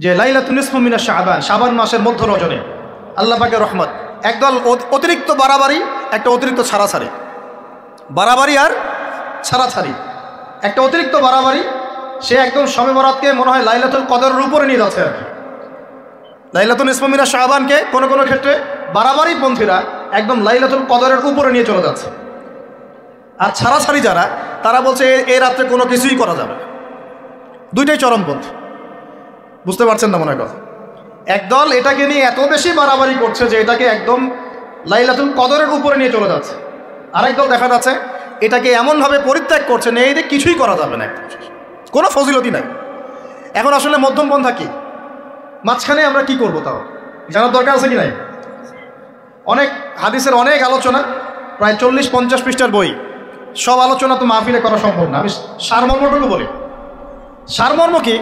যে লাইলাতুন নিসফু মিনাশ শাবান, শাবান মাসের মধ্য রজনী আল্লাহ পাকের রহমত। একদল অতিরিক্ত বাড়াবাড়ি, একটা অতিরিক্ত ছাড়াছাড়ি, বাড়াবাড়ি আর ছাড়াছাড়ি। একটা অতিরিক্ত বাড়াবাড়ি, সে একদম শবে বরাতকে মনে হয় লাইলাতুল কদরের উপরে নিয়ে যাচ্ছে আর কি। লাইলাতুন নিসফু মিনাশ শাবানকে কোনো কোনো ক্ষেত্রে বাড়াবাড়ি পন্থীরা একদম লাইলাতুল কদরের উপরে নিয়ে চলে যাচ্ছে। আর ছাড়াছাড়ি যারা, তারা বলছে এই রাত্রে কোনো কিছুই করা যাবে। দুইটাই চরমপন্থী, বুঝতে পারছেন না মনে হয়। একদল এটাকে নিয়ে এত বেশি বাড়াবাড়ি করছে যে এটাকে একদম লাইলাতুল কদরের উপরে নিয়ে চলে যাচ্ছে। আরেকদল দেখা যাচ্ছে এটাকে এমনভাবে পরিত্যাগ করছে না, এই কিছুই করা যাবে না, কোনো ফজিলতি নাই। এখন আসলে মধ্যমপন্থা কি, মাঝখানে আমরা কি করব তাও জানার দরকার আছে কি নাই? অনেক হাদিসের অনেক আলোচনা, প্রায় 40-50 পৃষ্ঠার বই, সব আলোচনা তো মাহফিলে করা সম্ভব না। আমি সারমর্মটুকু বলি। সারমর্ম কি?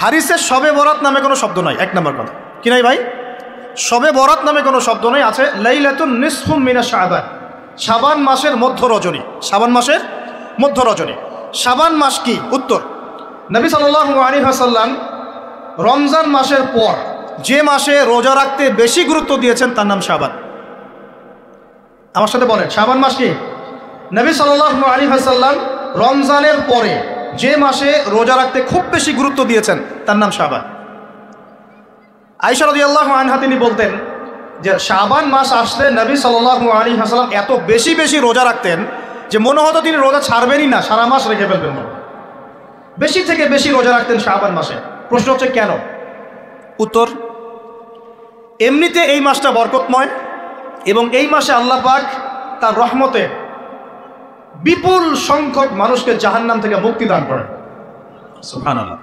হাদিসের শবে বরাত নামে কোনো শব্দ নাই, এক নম্বর কথা। কি নাই ভাই? শবে বরাত নামে কোনো শব্দ নাই, আছে লাইলাতুন নিসফু মিনাশ শাবান, শাবান মাসের মধ্য রজনী। শাবান মাসের মধ্য রজনী। শাবান মাস কি? উত্তর, নবী সাল্লাল্লাহু আলাইহি ওয়াসাল্লাম রমজান মাসের পর যে মাসে রোজা রাখতে বেশি গুরুত্ব দিয়েছেন তার নাম শাবান। আমার সাথে বলেন, শাবান মাস কি? নবী সাল্লাল্লাহু আলাইহি ওয়াসাল্লাম রমজানের পরে যে মাসে রোজা রাখতে খুব বেশি গুরুত্ব দিয়েছেন তার নাম শাবান। আয়েশা রাদিয়াল্লাহু আনহা তিনি বলতেন যে শাবান মাস আসলে নবী সাল্লাল্লাহু আলাইহি ওয়াসাল্লাম এত বেশি বেশি রোজা রাখতেন যে মনে হতো তিনি রোজা ছাড়বেনই না, সারা মাস রেখে ফেলবেন। বেশি থেকে বেশি রোজা রাখতেন শাবান মাসে। প্রশ্ন হচ্ছে কেন? উত্তর, এমনিতে এই মাসটা বরকতময় এবং এই মাসে আল্লাহ পাক তার রহমতে বিপুল সংখ্যক মানুষকে জাহান্নাম থেকে মুক্তি দান করেন। সুবহানাল্লাহ।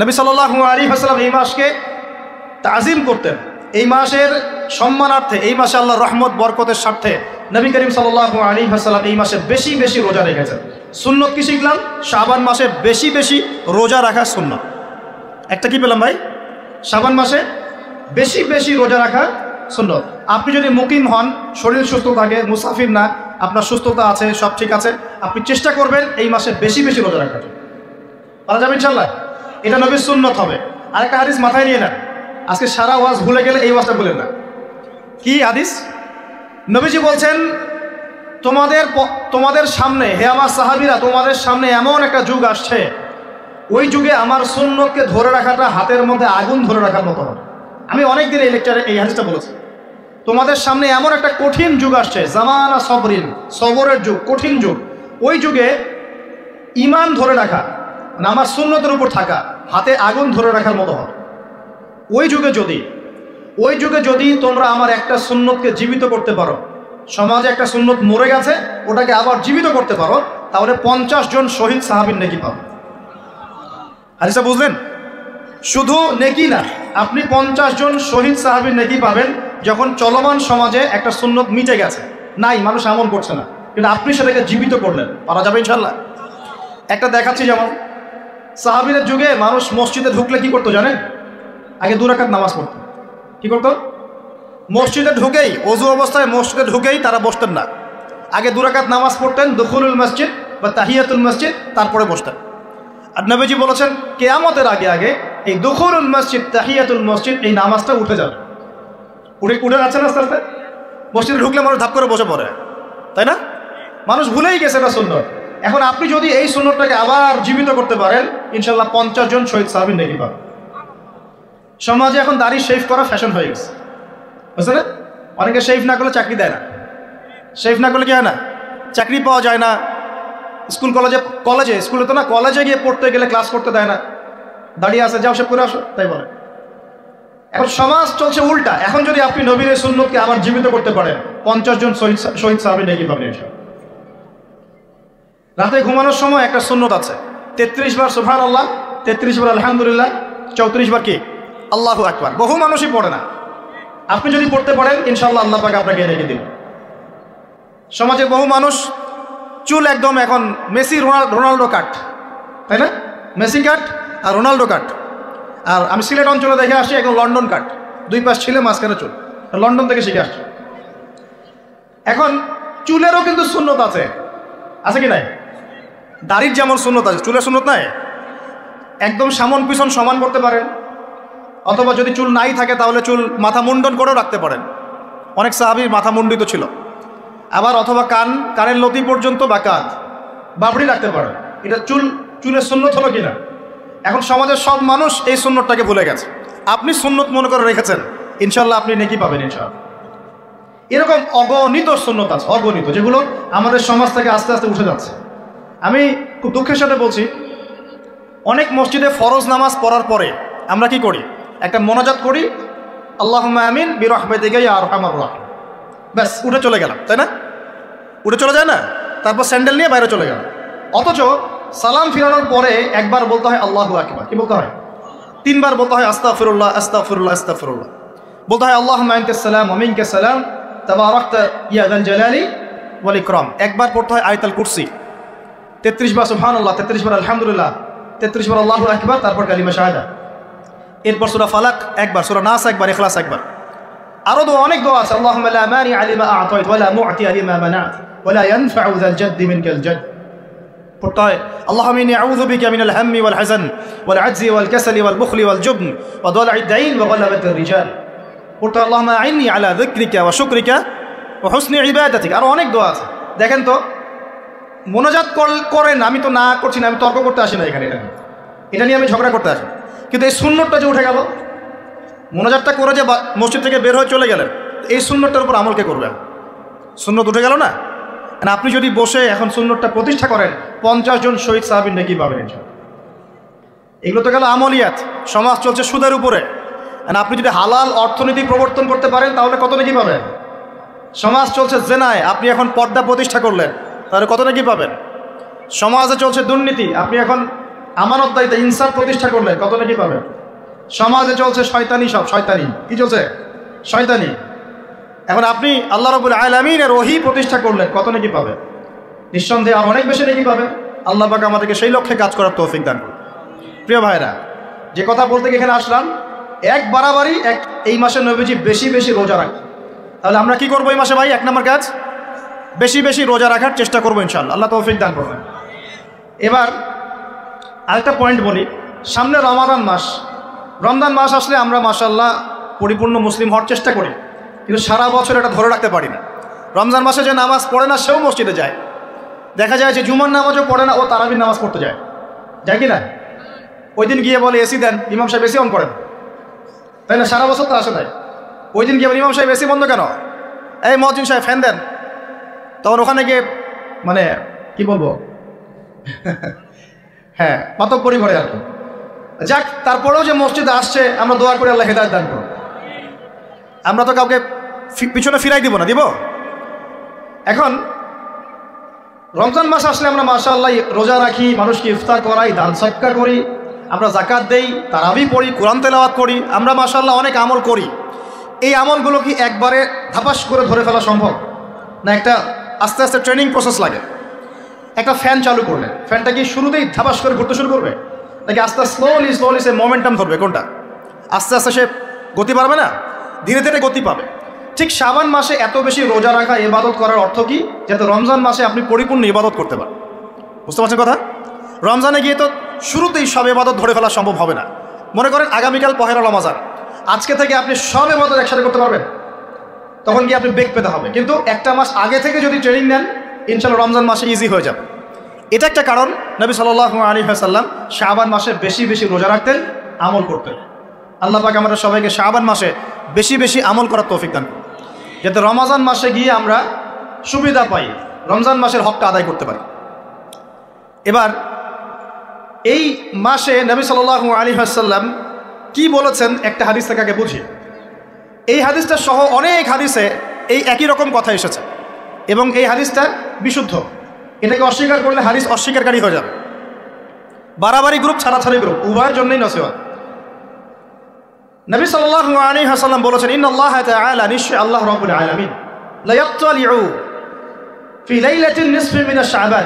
নবী সাল্লাল্লাহু আলাইহি ওয়াসাল্লাম এই মাসকে তাজিম করতেন। এই মাসের সম্মানার্থে, এই মাসে আল্লাহর রহমত বরকতের স্বার্থে নবী করিম সাল্লাল্লাহু আলাইহি ওয়াসাল্লাম এই মাসে বেশি বেশি রোজা রেখেছেন। সুন্নত কি শিখলাম? শাবান মাসে বেশি বেশি রোজা রাখা সুন্নত। একটা কি পেলাম ভাই? শাবান মাসে বেশি বেশি রোজা রাখা সুন্নত। আপনি যদি মুকিম হন, শরীর সুস্থ থাকে, মুসাফির না, আপনার সুস্থতা আছে, সব ঠিক আছে, আপনি চেষ্টা করবেন এই মাসে বেশি বেশি রোজা রাখার। পারা যাবে ইনশাল্লাহ। এটা নবীর সুন্নত হবে। আরেকটা হাদিস মাথায় নিয়ে নেন, আজকে সারা ওয়াজ ভুলে গেলে এই ওয়াজটা ভুলেন না। কি হাদিস? নবীজি বলছেন, তোমাদের সামনে, হে আমার সাহাবীরা, তোমাদের সামনে এমন একটা যুগ আসছে, ওই যুগে আমার সুন্নতকে ধরে রাখাটা হাতের মধ্যে আগুন ধরে রাখার মতো হবে। আমি অনেকদিন এই লেকচারে এই হাদিসটা বলেছি। তোমাদের সামনে এমন একটা কঠিন যুগ আসছে, জামানা সবরিন, সবরের যুগ, কঠিন যুগ। ওই যুগে ঈমান ধরে রাখা, মানে আমার সুন্নতের উপর থাকা, হাতে আগুন ধরে রাখার মতো হবে। ওই যুগে যদি তোমরা আমার একটা সুন্নতকে জীবিত করতে পারো, সমাজে একটা সুন্নত মরে গেছে, ওটাকে আবার জীবিত করতে পারো, তাহলে 50 জন শহীদ সাহাবীর নেকি পাবে। হাদিসটা বুঝলেন? শুধু নেকি না, আপনি 50 জন শহীদ সাহাবীর নেকি পাবেন যখন চলমান সমাজে একটা সুন্নত মিটে গেছে, নাই, মানুষ আমল করছে না, কিন্তু আপনি সেটাকে জীবিত করলেন। পারা যাবে ইনশাল্লাহ। একটা দেখাচ্ছি, যেমন সাহাবীদের যুগে মানুষ মসজিদে ঢুকলে কি করতো জানেন? আগে 2 রাকাত নামাজ পড়তো। কি করতো? মসজিদে ঢুকেই, ওযু অবস্থায় মসজিদে ঢুকেই তারা বসতেন না। আগে 2 রাকাত নামাজ পড়তেন, দুখুলুল মসজিদ বা তাহিয়াতুল মসজিদ, তারপরে বসতেন। আর নবীজি বলেছেন কিয়ামতের আগে আগে এই দুখুলুল মসজিদ, তাহিয়াতুল মসজিদ, এই নামাজটা উঠে যাবে। উঠে যাচ্ছে না আস্তে আস্তে। মসজিদে ঢুকলে মানুষ ধাপ করে বসে পড়ে, তাই না? মানুষ ভুলেই গেছে এটা সুন্নত। এখন আপনি যদি এই সুন্নতটাকে আবার জীবিত করতে পারেন, ইনশাল্লাহ 50 জন শহীদ সাহাবীর নেকি পাবেন। সমাজে এখন দাড়ি শেভ করা ফ্যাশন হয়ে গেছে, বুঝলেন? অনেকে শেভ না করলে চাকরি দেয় না। শেভ না করলে কি হয় না? চাকরি পাওয়া যায় না। স্কুলে তো না, কলেজে গিয়ে পড়তে গেলে ক্লাস করতে দেয় না। দাঁড়িয়ে আসে, যাও শেভ করে আসো, তাই বলে। এখন সমাজ চলছে উল্টা। এখন যদি আপনি নবীর সুন্নতকে আবার জীবিত করতে পারেন, 50 জন শহীদ সাহাবীর নেকি পাবেন ইনশাআল্লাহ। রাতে ঘুমানোর সময় একটা সুন্নত আছে, 33 বার সুবহানাল্লাহ, 33 বার আলহামদুলিল্লাহ, 34 বার কি আল্লাহু আকবার। বহু মানুষই পড়ে না। আপনি যদি পড়তে পারেন, ইনশাআল্লাহ আল্লাহ পাক আপনাকে রেখে দিবেন। সমাজে বহু মানুষ চুল একদম এখন মেসি রোনাল্ডো কাট, তাই না? মেসি কাট আর রোনাল্ডো কাট। আর আমি সিলেট অঞ্চলে দেখে আসছি একদম লন্ডন কাট, 2 পাশ ছিলে, মাঝখানে চুল। লন্ডন থেকে শিখে আসছি। এখন চুলেরও কিন্তু সুন্নত আছে কি নাই? দাড়ির যেমন সুন্নত আছে, চুলের সুন্নত নাই। একদম সামন পিছন সমান করতে পারেন, অথবা যদি চুল নাই থাকে তাহলে চুল মাথা মুন্ডন করেও রাখতে পারেন, অনেক সাহাবীর মাথা মুন্ডিত ছিল। আবার অথবা কানের লতি পর্যন্ত বা কাঁধ বাবড়ি রাখতে পারেন। এটা চুলের সুন্নত হলো কিনা? এখন সমাজের সব মানুষ এই সুন্নতটাকে ভুলে গেছে। আপনি সুন্নত মনে করে রেখেছেন, ইনশাল্লাহ আপনি নেকি পাবেন ইনশাআল্লাহ। এরকম অগণিত সুন্নত আছে, অগণিত, যেগুলো আমাদের সমাজ থেকে আস্তে আস্তে উঠে যাচ্ছে। আমি খুব দুঃখের সাথে বলছি, অনেক মসজিদে ফরজ নামাজ পড়ার পরে আমরা কি করি? একটা মোনাজাত করি, আল্লাহুম্মা আমিন বিরহমাতিকা ইয়া আরহামার রাহিম, ব্যাস উঠে চলে গেলাম, তাই না? উঠে চলে যায় না? তারপর স্যান্ডেল নিয়ে বাইরে চলে গেল। অথচ সালাম ফিরানোর পরে একবার বলতে হয় আল্লাহু আকবার। কি বলতে হয়? 3 বার বলতে হয় আস্তাগফিরুল্লাহ আস্তাগফিরুল্লাহ আস্তাগফিরুল্লাহ। বলতে হয় আল্লাহুম্মা আনতাস সালাম ওয়া মিনকাস সালাম তাবারাকতা ইয়া যাল জালালি ওয়াল ইকরাম। একবার পড়তে হয় আয়াতুল কুরসি, 33 বার সুবহানাল্লাহ, 33 বার আলহামদুলিল্লাহ, 33 বার আল্লাহু আকবার, তারপর কালিমা শাহাদা। এরপর সূরা ফালাক একবার, সূরা নাস একবার, ইখলাস একবার। আরো দোয়া, অনেক দোয়া আছে। আল্লাহুম্মা লা মানিআ লিমা আ'তাইত ওয়া লা মু'তিয়া লিমা মানা'ত ওয়া লা ইয়ানফা'ু যাল জাদ্দি মিনকাল জাদ। পড়তে হয় আল্লাহুম্মা ইন্নী আউযু বিকা মিনাল হাম্মি ওয়াল হাযান ওয়াল আ'জজি ওয়াল কাসালি ওয়াল বুখলি ওয়াল জুবন ওয়া দালা'id দাইন ওয়া গলাবাতির রিজাল। পড়তে হয় আল্লাহুম্মা আ'ইন্নী আলা যিকরিকা ওয়া শুকরিকা ওয়া হুসনি ইবাদাতিকা। আরো অনেক দোয়া আছে। দেখেন তো, মোনাজাত করেন, আমি তো না করছি না, আমি তর্ক করতে আসি না এখানে, এটা নিয়ে আমি ঝগড়া করতে আসি। কিন্তু এই সুন্নতটা যে উঠে গেল, মোনাজাতটা করে যে মসজিদ থেকে বের হয়ে চলে গেলেন, এই সুন্নতটার উপর আমল কে করবে? সুন্নত উঠে গেল না? আপনি যদি বসে এখন সুন্নতটা প্রতিষ্ঠা করেন, 50 জন শহীদ সাহাবীর নেকি পাবেন ইনশাআল্লাহ। এগুলো তো গেল আমলিয়াত। সমাজ চলছে সুদের উপরে, আপনি যদি হালাল অর্থনীতি প্রবর্তন করতে পারেন তাহলে কত নেকি পাবেন? সমাজ চলছে জেনায়, আপনি এখন পর্দা প্রতিষ্ঠা করলেন তাহলে কত নেকি পাবেন? সমাজে চলছে দুর্নীতি, আপনি এখন আমানতদারিতা ইনসাফ প্রতিষ্ঠা করলেন, কত নেকি পাবেন? সমাজে চলছে শয়তানি, সব শয়তানি। কি চলছে? শয়তানি। এখন আপনি আল্লাহ রাব্বুল আলামিনের ওহী প্রতিষ্ঠা করলেন, কত নেকি পাবেন? নিঃসন্দেহে আর অনেক বেশি নেকি পাবেন। আল্লাহ পাক আমাদেরকে সেই লক্ষ্যে কাজ করার তৌফিক দান করুন। প্রিয় ভাইরা, যে কথা বলতে এখানে আসলাম, এক বাড়াবাড়ি এই মাসে নবীজি বেশি বেশি রোজা রাখেন। তাহলে আমরা কি করবো এই মাসে ভাই? 1 নম্বর কাজ, বেশি বেশি রোজা রাখার চেষ্টা করবো ইনশাআল্লাহ। আল্লাহ তৌফিক দান করবেন। এবার আরেকটা পয়েন্ট বলি, সামনে রমাদান মাস। রমজান মাস আসলে আমরা মাশাআল্লাহ পরিপূর্ণ মুসলিম হওয়ার চেষ্টা করি, কিন্তু সারা বছর এটা ধরে রাখতে পারি না। রমজান মাসে যে নামাজ পড়ে না সেও মসজিদে যায়। দেখা যায় যে জুমার নামাজও পড়ে না, ও তারাবির নামাজ পড়তে যায় কি না? ওই দিন গিয়ে বলে এসি দেন, ইমাম সাহেব এসি অন করেন, তাই না? সারা বছর তো আসে নাই। ওই দিন গিয়ে বলে ইমাম সাহেব এসি বন্ধ কেন? এই মুয়াজ্জিন সাহেব ফ্যান দেন। তখন ওখানে গিয়ে মানে কি বলবো, হ্যাঁ পাতকপরি করে আর কি। যাক, তারপরেও যে মসজিদে আসছে আমরা দোয়া করে আল্লাহ হেদায়েত দান করুন। আমরা তো কাউকে পিছনে ফিরাই দিব না, দিব? এখন রমজান মাস আসলে আমরা মাশাআল্লাহ রোজা রাখি, মানুষকে ইফতার করাই, দান সদকা করি, আমরা যাকাত দেই, তারাবি পড়ি, কোরআন তেলাওয়াত করি, আমরা মাশাআল্লাহ অনেক আমল করি। এই আমলগুলো কি একবারে ধাপাস করে ধরে ফেলা সম্ভব না? একটা আস্তে আস্তে ট্রেনিং প্রসেস লাগে। একটা ফ্যান চালু করলে ফ্যানটা কি শুরুতেই ধাপাস করে ঘুরতে শুরু করবে, নাকি আস্তে স্লোলি স্লোলি সে মোমেন্টাম ধরবে? কোনটা? আস্তে আস্তে সে গতি পাবে না, ধীরে ধীরে গতি পাবে। ঠিক শাবান মাসে এত বেশি রোজা রাখা, ইবাদত করার অর্থ কি? যাতে রমজান মাসে আপনি পরিপূর্ণ ইবাদত করতে পারেন। বুঝতে পারছেন কথা? রমজানে গিয়ে তো শুরুতেই সব ইবাদত ধরে ফেলা সম্ভব হবে না। মনে করেন আগামীকাল পহেলা রমজান, আজকে থেকে আপনি সব ইবাদত একসাথে করতে পারবেন? তখন গিয়ে আপনি বেগ পেতে হবে। কিন্তু একটা মাস আগে থেকে যদি ট্রেনিং নেন, ইনশাআল্লাহ রমজান মাসে ইজি হয়ে যাবে। এটা একটা কারণ নবী সাল্লাল্লাহু আলাইহি ওয়াসাল্লাম শাবান মাসে বেশি বেশি রোজা রাখতেন, আমল করতেন। আল্লাহ পাক আমাদের সবাইকে শাবান মাসে বেশি বেশি আমল করার তৌফিক দান করুন, যাতে রমজান মাসে গিয়ে আমরা সুবিধা পাই, রমজান মাসের হকটা আদায় করতে পারি। এবার এই মাসে নবী সাল্লাল্লাহু আলাইহি ওয়াসাল্লাম কি বলেছেন একটা হাদিস থেকে আগে বুঝি। এই হাদিসটা সহ অনেক হাদিসে এই একই রকম কথা এসেছে এবং এই হাদিসটা বিশুদ্ধ। এটাকে অস্বীকার করলে হাদিস অস্বীকারী হয়ে যাবে। বাড়াবাড়ি গ্রুপ, ছাড়াছাড়ি গ্রুপ, উভয়ের জন্যই নসিহত। নবী সাল্লাল্লাহু আলাইহি ওয়াসাল্লাম বলেছেন, ইন্নাল্লাহা তাআলা, নিশ্চয় আল্লাহ রাব্বুল আলামিন, লা ইয়াত্তালিউ ফি লাইলাতিন নিসফি মিন শাবান,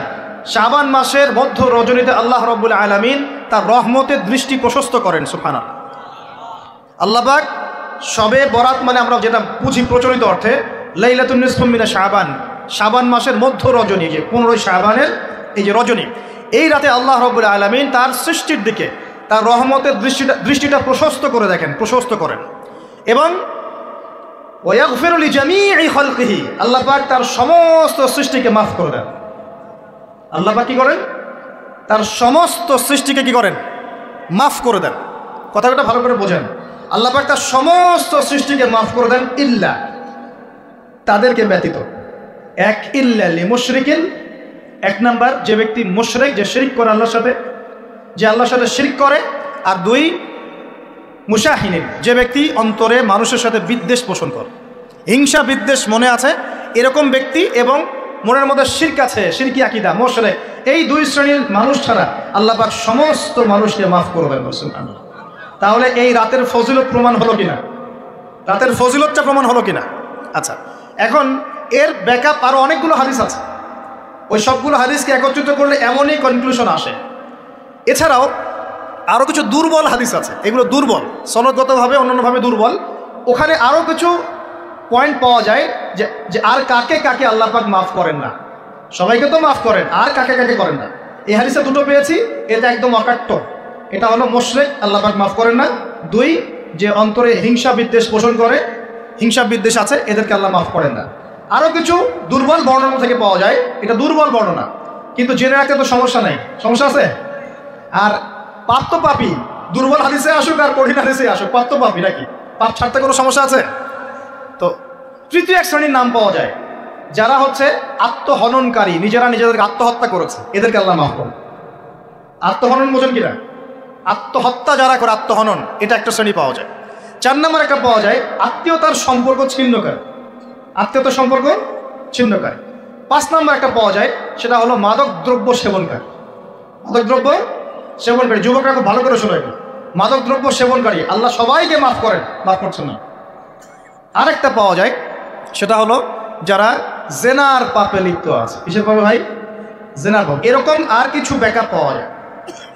শাবান মাসের মধ্য রজনীতে আল্লাহ রাব্বুল আলামিন তার রহমতের দৃষ্টি প্রশস্ত করেন। সুবহানাল্লাহ। আল্লাহ পাক শবে বরাত মানে আমরা যেটা বুঝি প্রচলিত অর্থে, লাইলাতুন নিসফি মিন শাবান, শাবান মাসের মধ্য রজনী, যে 15 শাবানের এই যে রজনী, এই রাতে আল্লাহ রাব্বুল আলামিন তার সৃষ্টির দিকে তার রহমতের দৃষ্টিটা প্রশস্ত করে দেখেন, প্রশস্ত করেন। এবং ওয়াগফিরু লিজামিই খালকিহি, আল্লাহ পাক তার সমস্ত সৃষ্টিকে মাফ করে দেন। আল্লাহ পাক কি করেন? তার সমস্ত সৃষ্টিকে কি করেন? মাফ করে দেন। কথাটা ভালো করে বোঝেন। আল্লাহ পাক তার সমস্ত সৃষ্টিকে মাফ করে দেন, ইল্লা, তাদেরকে ব্যতীত। এক, ইল্লা লিমুশরিকিন, এক নাম্বার যে ব্যক্তি মুশরিক, যে শিরক করে আল্লাহর সাথে, যে আল্লাহর সাথে শিরক করে। আর দুই, মুশাহিনিন, যে ব্যক্তি অন্তরে মানুষের সাথে বিদ্বেষ পোষণ করে, হিংসা বিদ্বেষ মনে আছে এরকম ব্যক্তি, এবং মনের মধ্যে শিরক আছে, শিরকি আকীদা, মুশরিক, এই দুই শ্রেণীর মানুষ ছাড়া আল্লাহ পাক সমস্ত মানুষকে মাফ করবেন। সুবহানাল্লাহ। তাহলে এই রাতের ফজিলত প্রমাণ হলো কিনা? রাতের ফজিলতটা প্রমাণ হলো কিনা? আচ্ছা, এখন এর ব্যাকআপ আরও অনেকগুলো হাদিস আছে। ওই সবগুলো হাদিসকে একত্রিত করলে এমনই কনক্লুশন আসে। এছাড়াও আরও কিছু দুর্বল হাদিস আছে, এগুলো দুর্বল, সনদগতভাবে অন্যান্যভাবে দুর্বল। ওখানে আরও কিছু পয়েন্ট পাওয়া যায় যে আর কাকে কাকে আল্লাহ পাক মাফ করেন না। সবাইকে তো মাফ করেন, আর কাকে কাকে করেন না। এই হাদিসে দুটো পেয়েছি, এটা একদম অকাট্য। এটা হলো মুশরিক, আল্লাহ পাক মাফ করেন না। দুই, যে অন্তরে হিংসা বিদ্বেষ পোষণ করে, হিংসা বিদ্বেষ আছে, এদেরকে আল্লাহ মাফ করেন না। আরও কিছু দুর্বল বর্ণনা থেকে পাওয়া যায়, এটা দুর্বল বর্ণনা, কিন্তু জেনে রাখতে তো সমস্যা নেই। সমস্যা আছে? আর পাপ তো পাপই, দুর্বল হাদিসে আসুক আর কঠিন হাদিসে আসুক, পাপ তো পাপই নাকি? পাপ ছাড়তে কোনো সমস্যা আছে? তো তৃতীয় এক শ্রেণীর নাম পাওয়া যায়, যারা হচ্ছে আত্মহননকারী, নিজেরা নিজেদেরকে আত্মহত্যা করেছে, এদেরকে আল্লাহ মাফ করেন। আত্মহনন বোঝেন কিনা? আত্মহত্যা যারা করে, আত্মহনন, এটা একটা শ্রেণী পাওয়া যায়। 4 নম্বর একটা পাওয়া যায় আত্মীয়তার সম্পর্ক ছিন্নকারী, আত্মীয়তার সম্পর্ক ছিন্নকারী। 5 নম্বর একটা পাওয়া যায়, সেটা হলো মাদক দ্রব্য সেবনকারী। মাদক দ্রব্য সেবনকারী, যুবকরা খুব ভালো করে শোনো, মাদক দ্রব্য সেবনকারী আল্লাহ সবাইকে মাফ করেন, মাফ করছেন না। আরেকটা পাওয়া যায়, সেটা হলো যারা জেনার পাপে লিপ্ত আছে। কিসের পাপে ভাই? জেনার পাপ। এরকম আর কিছু ব্যাকআপ পাওয়া যায়,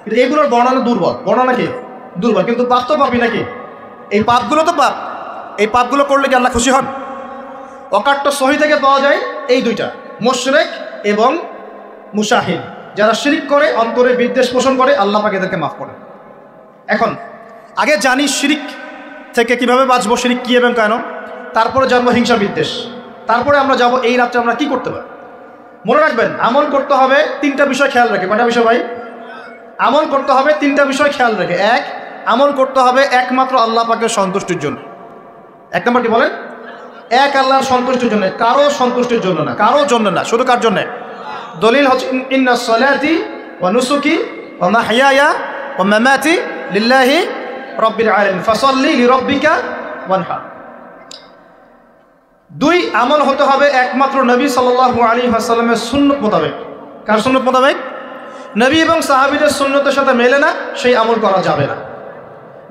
কিন্তু এগুলোর বর্ণনা দুর্বল। বর্ণনা কি? দুর্বল, কিন্তু পাপ তো পাপই নাকি? এই পাপগুলো তো পাপ, এই পাপগুলো করলে কি আল্লাহ খুশি হন? অকাট্য সহি থেকে পাওয়া যায় এই দুইটা, মুশরিক এবং মুশাহিন, যারা শিরক করে, অন্তরে বিদ্বেষ পোষণ করে, আল্লাহ পাক এদেরকে মাফ করেন। এখন আগে জানি শিরক থেকে কিভাবে বাঁচবো, শিরক কি এবং কেন, তারপরে জানবো হিংসা বিদ্বেষ, তারপরে আমরা যাব এই রাত্রে আমরা কি করতে পারি। মনে রাখবেন, আমল করতে হবে 3টা বিষয় খেয়াল রেখে। কয়টা বিষয় ভাই? আমল করতে হবে 3টা বিষয় খেয়াল রেখে। এক, আমল করতে হবে একমাত্র আল্লাহ পাকের সন্তুষ্টির জন্য। 1 নম্বরটি বলেন, এক আল্লাহর সন্তুষ্টির জন্য, কারো সন্তুষ্টির জন্য না, কারো জন্য না, শুধু কার জন্য? দলিল হচ্ছে ইন্না সলাতি ওয়া নুসুকি ওয়া মাহইয়ায়া ওয়া মামাতি লিল্লাহি রাব্বিল আলামিন ফাসাল্লি লিরাব্বিকা ওয়ানহার। 2, আমল হতে হবে একমাত্র নবী সাল্লাল্লাহু আলাইহি ওয়াসাল্লামের সুন্নাত মোতাবেক। কার সুন্নাত মোতাবেক? নবী এবং সাহাবীদের সুন্নতের সাথে মেলে না, সেই আমল করা যাবে না।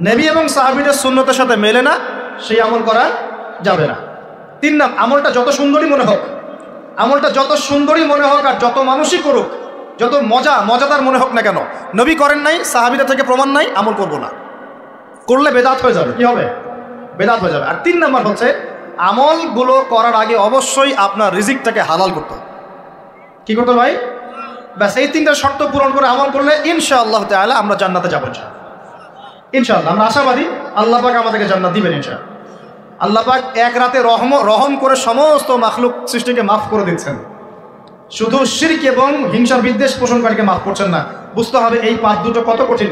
নবী এবং সাহাবীদের সুন্নতের সাথে মেলে না, সেই আমল করা যাবে না। 3 নাম, আমলটা যত সুন্দরী মনে হোক, আমলটা যত সুন্দরী মনে হোক আর যত মানুষই করুক, যত মজাদার মনে হোক না কেন, নবী করেন নাই, সাহাবীদের থেকে প্রমাণ নাই, আমল করব না। করলে বেদাত হয়ে যাবে। কি হবে? বেদাত হয়ে যাবে। আর 3 নাম্বার হচ্ছে, আমলগুলো করার আগে অবশ্যই আপনার রিজিকটাকে হালাল করতে হবে। কি করতে ভাই? ব্যাস এই 3টা শর্ত পূরণ করে আমল করলে ইনশাআল্লাহ তাআলা আমরা জান্নাতে যাবো। ইনশাআল্লাহ আমরা আশাবাদী, আল্লাহ পাক আমাদেরকে জান্নাত দিবেন ইনশাআল্লাহ। আল্লাহ পাক এক রাতে রহম করে সমস্ত মাখলুক সৃষ্টিকে মাফ করে দিচ্ছেন, শুধু শিরক এবং হিংসার বিদ্বেষ পোষণকারীকে মাফ করছেন না। বুঝতে হবে এই পাপ দুটো কত কঠিন।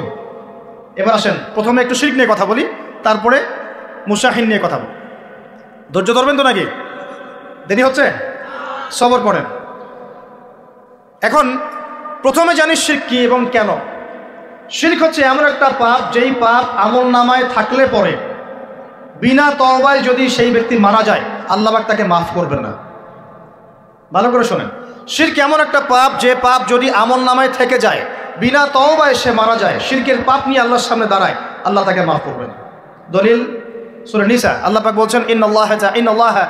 এবার আসেন, প্রথমে একটু শিরক নিয়ে কথা বলি, তারপরে মুশাহিন নিয়ে কথা বলি। ধৈর্য ধরবেন তো নাকি? দেরি হচ্ছে? সবর করেন। এখন প্রথমে জানি শিরক কি এবং কেন। শিরক হচ্ছে এমন একটা পাপ, যেই পাপ আমল নামায় থাকলে পরে বিনা তওবায় যদি সেই ব্যক্তি মারা যায়, আল্লাহ পাক তাকে মাফ করবেন না। ভালো করে শোনেন, শিরক এমন একটা পাপ, যে পাপ যদি আমল নামায় থেকে যায়, বিনা তওবায় সে মারা যায়, শিরকের পাপ নিয়ে আল্লাহর সামনে দাঁড়ায়, আল্লাহ তাকে মাফ করবেন। দলিল সূরা নিসা, আল্লাহ পাক বলছেন, ইন্নাল্লাহা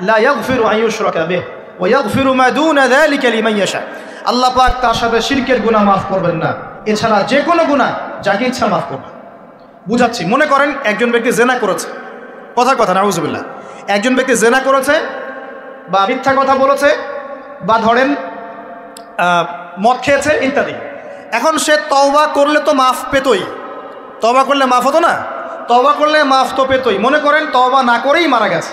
লা ইয়াগফিরু আন ইউশরাকা বিহি ওয়া ইয়াগফিরু মা দুনা যালিকা লিমান ইয়াশা। আল্লাহ পাক তার সাথে শিরকের গুনাহ মাফ করবেন না, এছাড়া যে কোনো গুনাহ যাকে ইচ্ছা মাফ করবেন। বুঝাচ্ছি, মনে করেন একজন ব্যক্তি জেনা করেছে, কথার কথা নাউযুবিল্লাহ, একজন ব্যক্তি জেনা করেছে বা মিথ্যা কথা বলেছে বা ধরেন মদ খেয়েছে ইত্যাদি। এখন সে তওবা করলে তো মাফ পেতই, তওবা করলে মাফ হতো না? তওবা করলে মাফ তো পেতই। মনে করেন তওবা না করেই মারা গেছে,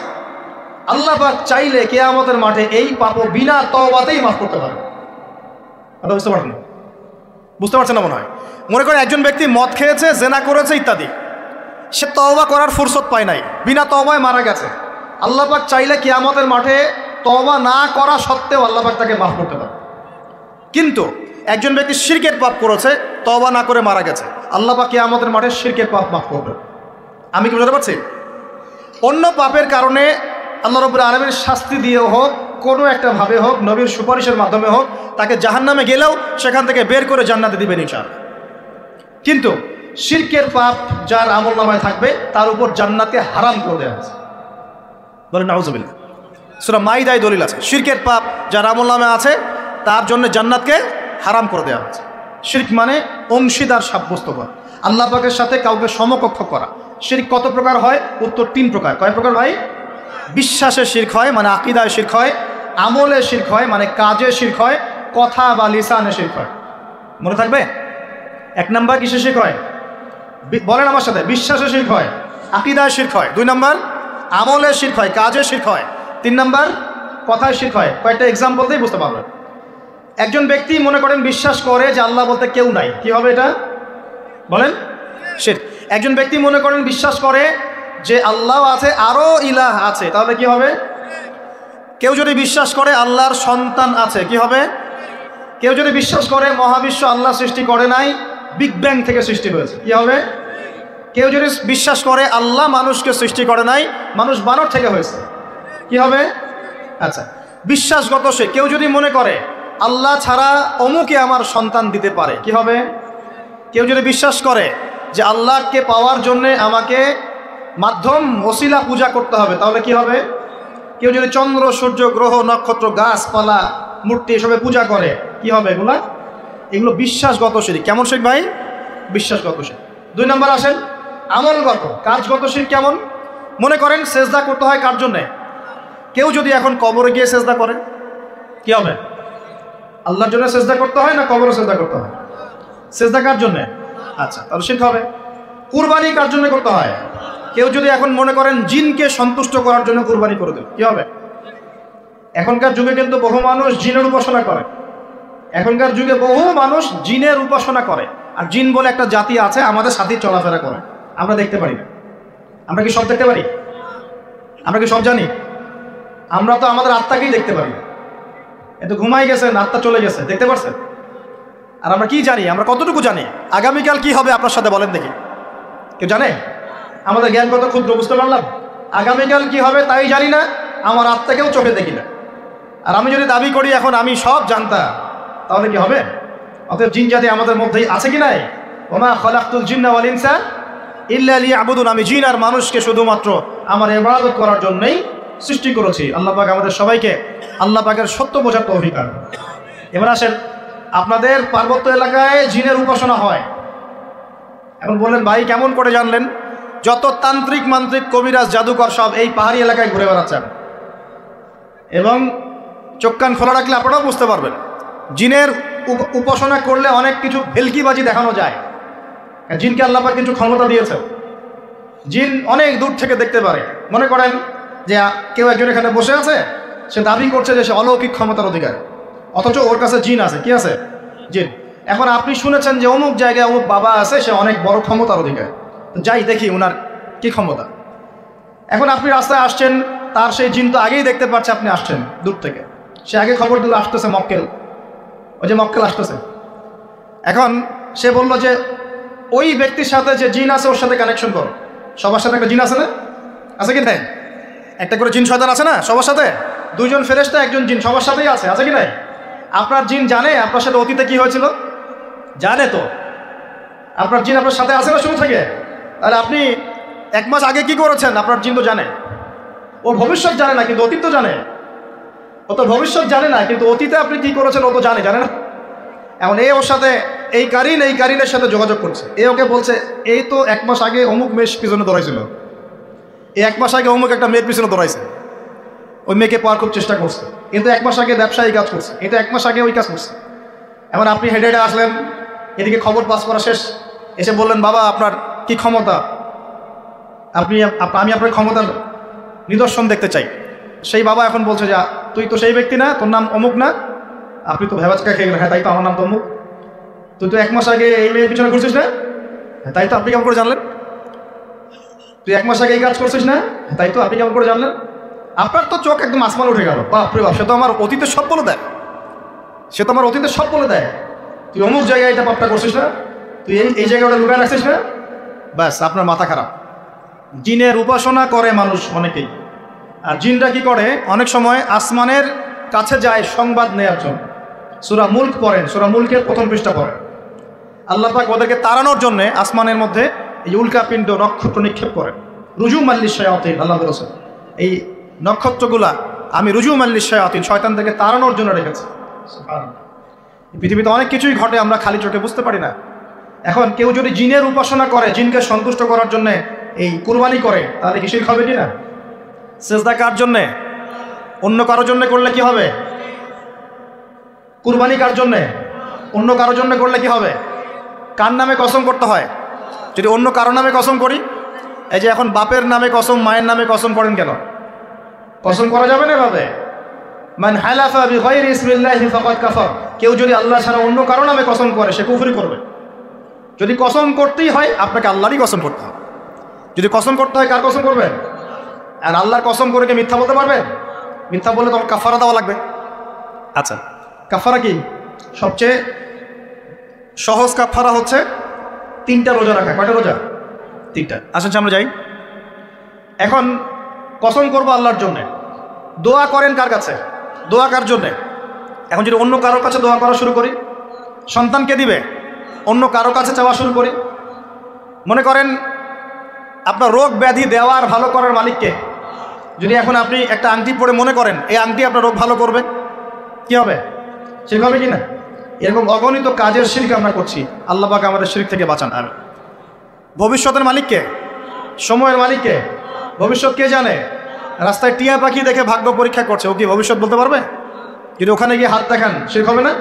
আল্লাহ পাক চাইলে কিয়ামতের মাঠে এই পাপও বিনা তওবাতেই মাফ করতে পারে। কথা বুঝতে পারছেন? বুঝতে পারছেন না মনে হয়। মনে করেন একজন ব্যক্তি মদ খেয়েছে, জেনা করেছে ইত্যাদি, সে তওবা করার ফুরসত পায় নাই, বিনা তওবায় মারা গেছে। আল্লাহ পাক চাইলে কিয়ামতের মাঠে তওবা না করা সত্ত্বেও আল্লাহ পাক তাকে মাফ করতে পারে। কিন্তু একজন ব্যক্তি শিরকের পাপ করেছে, তওবা না করে মারা গেছে, আল্লাহ পাক কিয়ামতের মাঠে শিরকের পাপ মাফ করবে। আমি কি বুঝতে পারছি? অন্য পাপের কারণে আল্লাহ রাব্বুল আলামিন শাস্তি দিয়ে হোক, কোনো একটা ভাবে হোক, নবীর সুপারিশের মাধ্যমে হোক, তাকে জাহান্নামে গেলেও সেখান থেকে বের করে জান্নাতে দিবেন ইনশাআল্লাহ। কিন্তু শিরকের পাপ যার আমলনামায় থাকবে তার উপর জান্নাতে হারাম করে দেওয়া হয়েছে। বলেন নাউজুবিল্লাহ। সূরা মাইদায় দলিল আছে, শিরকের পাপ যার আমলনামায় আছে তার জন্য জান্নাতকে হারাম করে দেওয়া হয়েছে। শিরক মানে অংশীদার সাব্যস্ত করা, আল্লাহ পাকের সাথে কাউকে সমকক্ষ করা। শিরক কত প্রকার হয়? উত্তর 3 প্রকার। কয় প্রকার ভাই? বিশ্বাসে শিরক হয়, মানে আকীদায় শিরক হয়। আমলে শিরক হয়, মানে কাজে শিরক হয়। কথা বা লিসানে শিরক হয়। মনে থাকবে? 1 নাম্বার কিসে শিরক হয়? বলেন আমার সাথে। বিশ্বাসে শিরক হয়, আকীদায় শিরক হয়। 2 নাম্বার আমলে শিরক হয়, কাজে শিরক হয়। 3 নাম্বার কথায় শিরক হয়। কয়েকটা এক্সাম্পল দিয়ে বুঝতে পারবেন। একজন ব্যক্তি মনে করেন বিশ্বাস করে যে আল্লাহ বলতে কেউ নাই, কি হবে এটা? বলেন শিরক। একজন ব্যক্তি মনে করেন বিশ্বাস করে যে আল্লাহ আছে, আরো ইলাহ আছে, তাহলে কি হবে? কেউ যদি বিশ্বাস করে আল্লাহর সন্তান আছে, কি হবে? কেউ যদি বিশ্বাস করে মহাবিশ্ব আল্লাহ সৃষ্টি করে নাই, বিগ ব্যাং থেকে সৃষ্টি হয়েছে, কি হবে? কেউ যদি বিশ্বাস করে আল্লাহ মানুষকে সৃষ্টি করে নাই, মানুষ বানর থেকে হয়েছে, কি হবে? আচ্ছা, বিশ্বাসগত সে। কেউ যদি মনে করে আল্লাহ ছাড়া অমুকে আমার সন্তান দিতে পারে, কি হবে? কেউ যদি বিশ্বাস করে যে আল্লাহকে পাওয়ার জন্য আমাকে মাধ্যম ওসিলা পূজা করতে হবে, তাহলে কি হবে? কেউ যদি চন্দ্র, সূর্য, গ্রহ, নক্ষত্র, গাছপালা, মূর্তি এসবে পূজা করে, কি হবে? এগুলো বিশ্বাসগত শিরক। কেমন শিরক ভাই? বিশ্বাসগত শিরক। 2 নম্বর আসেন আমলগত, কাজগত শিরক। কেমন? মনে করেন সেজদা করতে হয় কার জন্যে? কেউ যদি এখন কবরে গিয়ে সেজদা করে, কি হবে? আল্লাহর জন্য সেজদা করতে হয় না কবরে সেজদা করতে হয়? সেজদা কার জন্যে? আচ্ছা, তাহলে শিরক হবে। কুরবানি কার জন্য করতে হয়? কেউ যদি এখন মনে করেন জিনকে সন্তুষ্ট করার জন্য কুরবানি করে দেবে, কি হবে? এখনকার যুগে কিন্তু বহু মানুষ জিনের উপাসনা করে। এখনকার যুগে বহু মানুষ জিনের উপাসনা করে। আর জিন বলে একটা জাতি আছে, আমাদের সাথে চলাফেরা করে, আমরা দেখতে পারি না। আমরা কি সব দেখতে পারি? আমরা কি সব জানি? আমরা তো আমাদের আত্মাকেই দেখতে পারি। এত ঘুমাই গেছেন, আত্মা চলে গেছে, দেখতে পারছেন? আর আমরা কি জানি? আমরা কতটুকু জানি আগামীকাল কি হবে আপনার সাথে? বলেন দেখি, কেউ জানে? আমাদের জ্ঞান কত ক্ষুদ্র, বুঝতে পারলাম। আগামীকাল কি হবে তাই জানি না, আমার আত্মাকেও চোখে দেখি না। আর আমি যদি দাবি করি এখন আমি সব জানতাম, তাহলে কি হবে? অতএব জিন জাতি আমাদের মধ্যেই আছে কি নাই? ওমা খালাকতুল জিন্না ওয়াল ইনসা ইল্লা লিয়াবুদুন। আমি জিন আর মানুষকে শুধুমাত্র আমার ইবাদত করার জন্যই সৃষ্টি করেছি। আল্লাহ পাক আমাদের সবাইকে আল্লাহ পাকের সত্য বোঝার তৌফিক দান। এবার আসেন, আপনাদের পার্বত্য এলাকায় জিনের উপাসনা হয়। এখন বললেন ভাই কেমন করে জানলেন? যত তান্ত্রিক, মান্ত্রিক, কবিরাজ, জাদুকর সব এই পাহাড়ি এলাকায় ঘুরে বেড়াচ্ছেন, এবং চোখ কান খোলা রাখলে আপনারাও বুঝতে পারবেন। জিনের উপাসনা করলে অনেক কিছু ভেলকিবাজি দেখানো যায়। জিনকে আল্লাহ পাক কিছু ক্ষমতা দিয়েছে, জিন অনেক দূর থেকে দেখতে পারে। মনে করেন যে কেউ একজন এখানে বসে আছে, সে দাবি করছে যে সে অলৌকিক ক্ষমতার অধিকার, অথচ ওর কাছে জিন আছে। কি আছে? জিন। এখন আপনি শুনেছেন যে অমুক জায়গায় অমুক বাবা আছে, সে অনেক বড় ক্ষমতার অধিকার, যাই দেখি ওনার কি ক্ষমতা। এখন আপনি রাস্তায় আসছেন, তার সেই জিন তো আগেই দেখতে পাচ্ছে আপনি আসছেন দূর থেকে, সে আগে খবর দিল আসতেছে মক্কেল, ওই যে মক্কেল আসতেছে। এখন সে বলল যে ওই ব্যক্তির সাথে যে জিন আছে ওর সাথে কানেকশন করো। সবার সাথে একটা জিন আছে না? আছে কি নাই? একটা করে জিন শয়তান আছে না সবার সাথে? 2 জন ফেরেশতা, 1 জন জিন, সবার সাথেই আছে কি নাই? আপনার জিন জানে আপনার সাথে অতীতে কি হয়েছিল? জানে তো। আপনার জিন আপনার সাথে আছে না শুরু থেকে? তাহলে আপনি 1 মাস আগে কি করেছেন আপনার জিন তো জানে। ও ভবিষ্যৎ জানে না, কিন্তু অতীত তো জানে। ও তো ভবিষ্যৎ জানে না, কিন্তু অতীতে আপনি কি করেছেন ও তো জানে না? এখন ওর সাথে এই কারিনের সাথে যোগাযোগ করছে। ওকে বলছে এই তো 1 মাস আগে অমুক মেয়ের পিছনে দৌড়াইছিল, এই 1 মাস আগে অমুক একটা মেয়ের পিছনে দৌড়াইছে, ওই মেয়েকে পাওয়ার খুব চেষ্টা করছে, কিন্তু 1 মাস আগে ব্যবসায়ী কাজ করছে, এটা 1 মাস আগে ওই কাজ করছে। এখন আপনি হেঁটে আসলেন, এদিকে খবর পাস করা শেষ, এসে বললেন বাবা আপনার কি ক্ষমতা, আমি আপনার ক্ষমতার নিদর্শন দেখতে চাই। সেই বাবা এখন বলছে যে তুই তো সেই ব্যক্তি না, তোর নাম অমুক না, আপনি তো ভেবাচকা খেয়ে গেলেন। হ্যাঁ তাই তো, আমার নাম তো অমুক। তুই তো 1 মাস আগে এই মেয়ের পিছনে ঘুরছিস না? হ্যাঁ তাই তো, আপনি কেমন করে জানলেন? তুই 1 মাস আগে এই কাজ করছিস না? তাই তো, আপনি কেমন করে জানলেন? আপনার তো চোখ একদম আসমান উঠে গেল, বাপরে বাপ, সে তো আমার অতীতের সব বলে দেয়, সে তো আমার অতীতের সব বলে দেয়। তুই অমুক জায়গায় এটা পাপটা করছিস না, তুই এই জায়গায় ওটা লুকায় রাখছিস না, ব্যাস আপনার মাথা খারাপ। জিনের উপাসনা করে মানুষ অনেকেই, আর জিনরা কি করে অনেক সময় আসমানের কাছে যায় সংবাদ নেওয়ার জন্য। সূরা মুলক পড়েন, সূরা মুলকের 1ম পৃষ্ঠা পড়েন। আল্লাহ পাক ওদেরকে তাড়ানোর জন্য আসমানের মধ্যে এই উল্কাপিণ্ড নক্ষত্র নিক্ষেপ করেন। রুজুম আল্লিশ শায়াতিন, আল্লাহ বলেছেন এই নক্ষত্রগুলা আমি রুজুম আল্লিশ শায়াতিন, শয়তানদেরকে তাড়ানোর জন্য রেখেছি। সুবহানাল্লাহ। পৃথিবীতে অনেক কিছুই ঘটে, আমরা খালি চোখে বুঝতে পারি না। এখন কেউ যদি জিনের উপাসনা করে, জিনকে সন্তুষ্ট করার জন্য এই কুরবানি করে, তাহলে কি শিরক হবে কিনা? সেজদা কার জন্যে? অন্য কারোর জন্য করলে কি হবে? কুরবানি কার জন্যে? অন্য কারোর জন্য করলে কি হবে? কার নামে কসম করতে হয়? যদি অন্য কারো নামে কসম করি, এই যে এখন বাপের নামে কসম, মায়ের নামে কসম করেন কেন? কসম করা যাবে না এভাবে। মান হালাফা বিগাইরি ইসমিল্লাহি ফাকাদ কাফার, কেউ যদি আল্লাহ ছাড়া অন্য কারো নামে কসম করে সে কুফরি করবে। যদি কসম করতেই হয় আপনাকে আল্লাহরই কসম করতে হবে। যদি কসম করতে হয় কার কসম করবেন? আর আল্লাহর কসম করে কি মিথ্যা বলতে পারবেন? মিথ্যা বললে তখন কাফারা দেওয়া লাগবে। আচ্ছা, কাফারা কি? সবচেয়ে সহজ কাফারা হচ্ছে 3টা রোজা রাখা। কয়টা রোজা? 3টা। আসেন আমরা যাই। এখন কসম করবো আল্লাহর জন্যে, দোয়া করেন কার কাছে? দোয়া কার জন্যে? এখন যদি অন্য কারোর কাছে দোয়া করা শুরু করি, সন্তানকে দিবে, অন্য কারো কাছে চাওয়া শুরু করি। মনে করেন আপনার রোগ ব্যাধি দেওয়ার ভালো করার মালিককে, যদি এখন আপনি একটা আংটি পরে মনে করেন এই আংটি আপনার রোগ ভালো করবে, কি হবে? শিরক হবে কি না? এরকম অগণিত কাজের শিরক আমরা করছি। আল্লাহ পাক আমাদের শিরক থেকে বাঁচান। আর ভবিষ্যতের মালিককে, সময়ের মালিককে, ভবিষ্যৎ কে জানে? রাস্তায় টিয়া পাখি দেখে ভাগ্য পরীক্ষা করছে, ও কি ভবিষ্যৎ বলতে পারবে? যদি ওখানে গিয়ে হাত দেখান শিরক হবে না?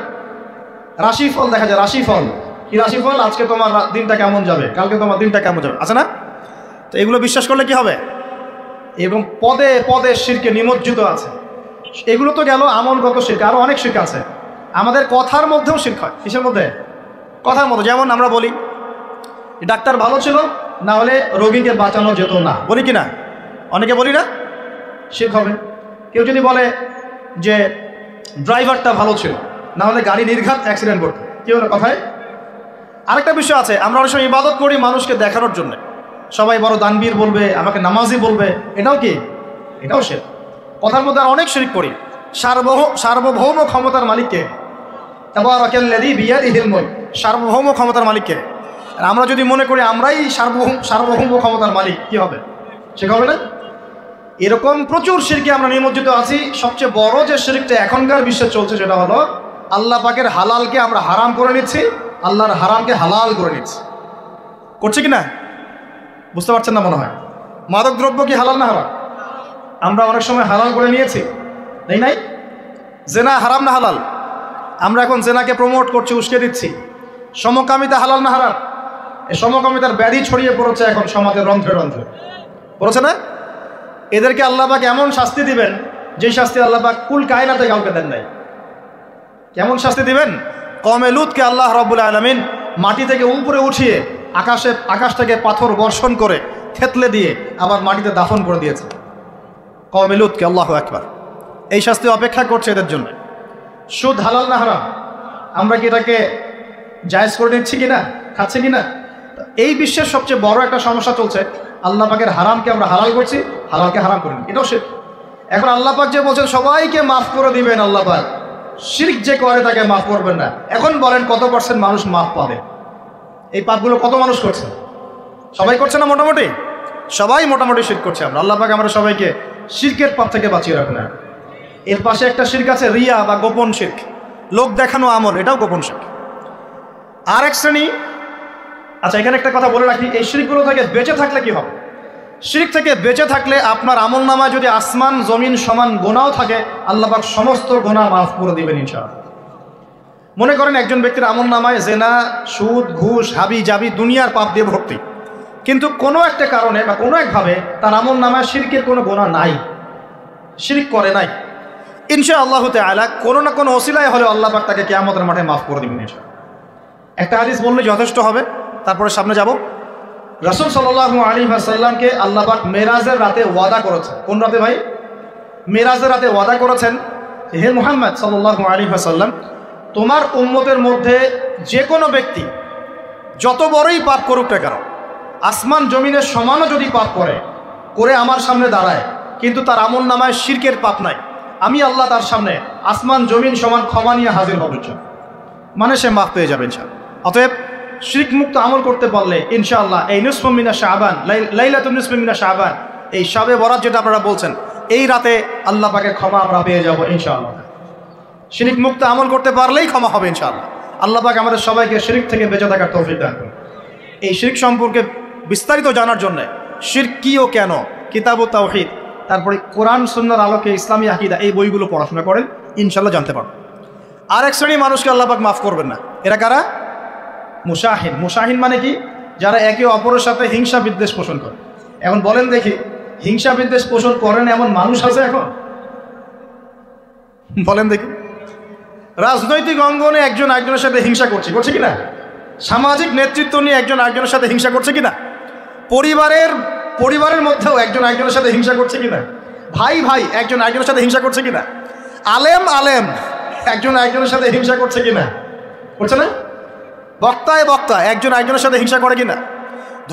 রাশিফল দেখা যায়, রাশিফল কি? রাশিফল আজকে তোমার দিনটা কেমন যাবে, কালকে তোমার দিনটা কেমন যাবে, আছে না? তো এগুলো বিশ্বাস করলে কি হবে? এবং পদে পদে শিরকে নিমজ্জিত আছে। এগুলো তো গেল আমলগত শিরক, আরও অনেক শিরক আছে। আমাদের কথার মধ্যেও শিরক হয়। কিসের মধ্যে? কথার মধ্যে। যেমন আমরা বলি ডাক্তার ভালো ছিল, না হলে রোগীকে বাঁচানো যেত না, বলি কি না? অনেকে বলি না? শিরক হবে। কেউ যদি বলে যে ড্রাইভারটা ভালো ছিল, না হলে গাড়ি নির্ঘাত অ্যাক্সিডেন্ট করতো, কি হলো কথায়? আরেকটা বিষয় আছে, আমরা অনেক সময় ইবাদত করি মানুষকে দেখানোর জন্য, সবাই বড় দানবীর বলবে, আমাকে নামাজি বলবে, এটাও কি? এটাও শিরক। কথার মধ্যে আর অনেক শিরক করি। সার্বভৌম ক্ষমতার মালিককে, তাবারাকাল্লাযী বিয়াদিহিল মুলক, সার্বভৌম ক্ষমতার মালিককে। আর আমরা যদি মনে করি আমরাই সার্বভৌম ক্ষমতার মালিক, কি হবে? শিরক হবে না? এরকম প্রচুর শিরকে আমরা নিমজ্জিত আছি। সবচেয়ে বড় যে শিরকটা এখনকার বিশ্বে চলছে সেটা হলো আল্লাহ পাকের হালালকে আমরা হারাম করে নিচ্ছি, আল্লাহর হারামকে হালাল করে নিচ্ছি। করছে কি না? বুঝতে পারছেন না মনে হয়। মাদক দ্রব্য কি হালাল না হারাম? আমরা অনেক সময় হালাল করে নিয়েছি, নাই? জেনা হারাম না হালাল? আমরা এখন জেনাকে প্রমোট করছি, উস্কে দিচ্ছি। সমকামিতা হালাল না হারাম? এই সমকামিতার ব্যাধি ছড়িয়ে পড়েছে এখন সমাজের রন্ধ্রে রন্ধ্রে, পড়েছে না? এদেরকে আল্লাহ পাক এমন শাস্তি দিবেন যে শাস্তি আল্লাহ পাক কুল কায়নাতে কাউকে দেন নাই। কেমন শাস্তি দিবেন? কওমে লূতকে আল্লাহ রাব্বুল আলামিন মাটি থেকে উপরে উঠিয়ে আকাশ থেকে পাথর বর্ষণ করে থেতলে দিয়ে আবার মাটিতে দাফন করে দিয়েছে কওমে লূতকে। আল্লাহু আকবার। এই শাস্তি অপেক্ষা করছে এদের জন্য। সুদ হালাল না হারাম? আমরা কি এটাকে জায়েজ করে নিচ্ছি কিনা, খাচ্ছি কিনা? এই বিশ্বের সবচেয়ে বড় একটা সমস্যা চলছে, আল্লাহ পাকের হারামকে আমরা হালাল করছি, হালালকে হারাম করি, এটাও শিরক। এখন আল্লাহ পাক যে বলছেন সবাইকে মাফ করে দিবেন, আল্লাহ পাক শিরক যে করে তাকে মাফ করবেন না। এখন বলেন কত % মানুষ মাফ পাবে? এই পাপগুলো কত মানুষ করছে? সবাই করছে না? মোটামুটি সবাই মোটামুটি শিরক করছে। আল্লাহ পাক আমরা সবাইকে শিরকের পাপ থেকে বাঁচিয়ে রাখেন। এর পাশে একটা শিরক আছে রিয়া বা গোপন শিরক, লোক দেখানো আমল, এটাও গোপন শিরক। আর এক শ্রেণী। আচ্ছা, এখানে একটা কথা বলে রাখি, এই শিরকগুলো থেকে বেঁচে থাকলে কি হবে? শিরক থেকে বেঁচে থাকলে আপনার আমল নামায় যদি আসমান জমিন সমান গুনাহও থাকে, আল্লাহ পাক সমস্ত গুনাহ মাফ করে দিবেন ইনশাআল্লাহ। মনে করেন একজন ব্যক্তির আমল নামায় জেনা, সুদ, ঘুষ, হাবি জাবি দুনিয়ার পাপ দিয়ে ভর্তি, কিন্তু কোনো একটা কারণে বা কোনো একভাবে তার আমল নামায় শিরকের কোনো গুনাহ নাই, শিরক করে নাই, ইনশাআল্লাহু তাআলা কোনো না কোনো ওসিলায় হলে আল্লাহ পাক তাকে কিয়ামতের মাঠে মাফ করে দিবেন ইনশাআল্লাহ। একটা হাদিস বললে যথেষ্ট হবে, তারপরে সামনে যাব। রাসূল সাল্লাল্লাহু আলাইহি ওয়াসাল্লামকে আল্লাহ পাক মেরাজের রাতে ওয়াদা করেছেন। কোন রাতে ভাই? মেরাজের রাতে ওয়াদা করেছেন, হে মুহাম্মদ সাল্লাল্লাহু আলাইহি ওয়াসাল্লাম, তোমার উম্মতের মধ্যে যে কোনো ব্যক্তি যত বড়ই পাপ করুক না কেন, আসমান জমিনের সমানও যদি পাপ করে আমার সামনে দাঁড়ায়, কিন্তু তার আমল নামায় শিরকের পাপ নাই, আমি আল্লাহ তার সামনে আসমান জমিন সমান ক্ষমা নিয়ে হাজির হব, মানে সে মাফ পেয়ে যাবে ইনশাআল্লাহ। অতএব শিরক মুক্ত আমল করতে পারলে ইনশাআল্লাহ এই নিসফু মিনা শাবান, লাইলাতুন নিসফি মিনা শাবান, এই শবে বরাত যেটা আপনারা বলছেন, এই রাতে আল্লাহ পাকের ক্ষমা আমরা পেয়ে যাব ইনশাআল্লাহ। শিরক মুক্ত আমল করতে পারলেই ক্ষমা হবে ইনশাআল্লাহ। আল্লাহ পাক আমাদের সবাইকে শিরক থেকে বেঁচে থাকার তৌফিক দান করুন। এই শিরক সম্পর্কে বিস্তারিত জানার জন্য শিরক কি ও কেন, কিতাব ও তাওহীদ, তারপরে কোরআন সুন্নাহর আলোকে ইসলামী আকীদা, এই বইগুলো পড়াশোনা করেন, ইনশাআল্লাহ জানতে পারবেন। আর এক শ্রেণীর মানুষকে আল্লাহ পাক মাফ করবেন না। এরা কারা? মুশাহিন। মুশাহিন মানে কি? যারা একে অপরের সাথে হিংসা বিদ্বেষ পোষণ করে। এখন বলেন দেখি, হিংসা বিদ্বেষ পোষণ করেন এমন মানুষ আছে এখন? বলেন দেখি। রাজনৈতিক অঙ্গনে একজন আরেকজনের সাথে হিংসা করছে কিনা? সামাজিক নেতৃত্ব নিয়ে একজন আরেকজনের সাথে হিংসা করছে কিনা? পরিবারের মধ্যেও একজন আরেকজনের সাথে হিংসা করছে কিনা? ভাই একজন আরেকজনের সাথে হিংসা করছে কিনা? আলেম একজন আরেকজনের সাথে হিংসা করছে কিনা? করছে না? বক্তা একজন আরেকজনের সাথে হিংসা করে কিনা?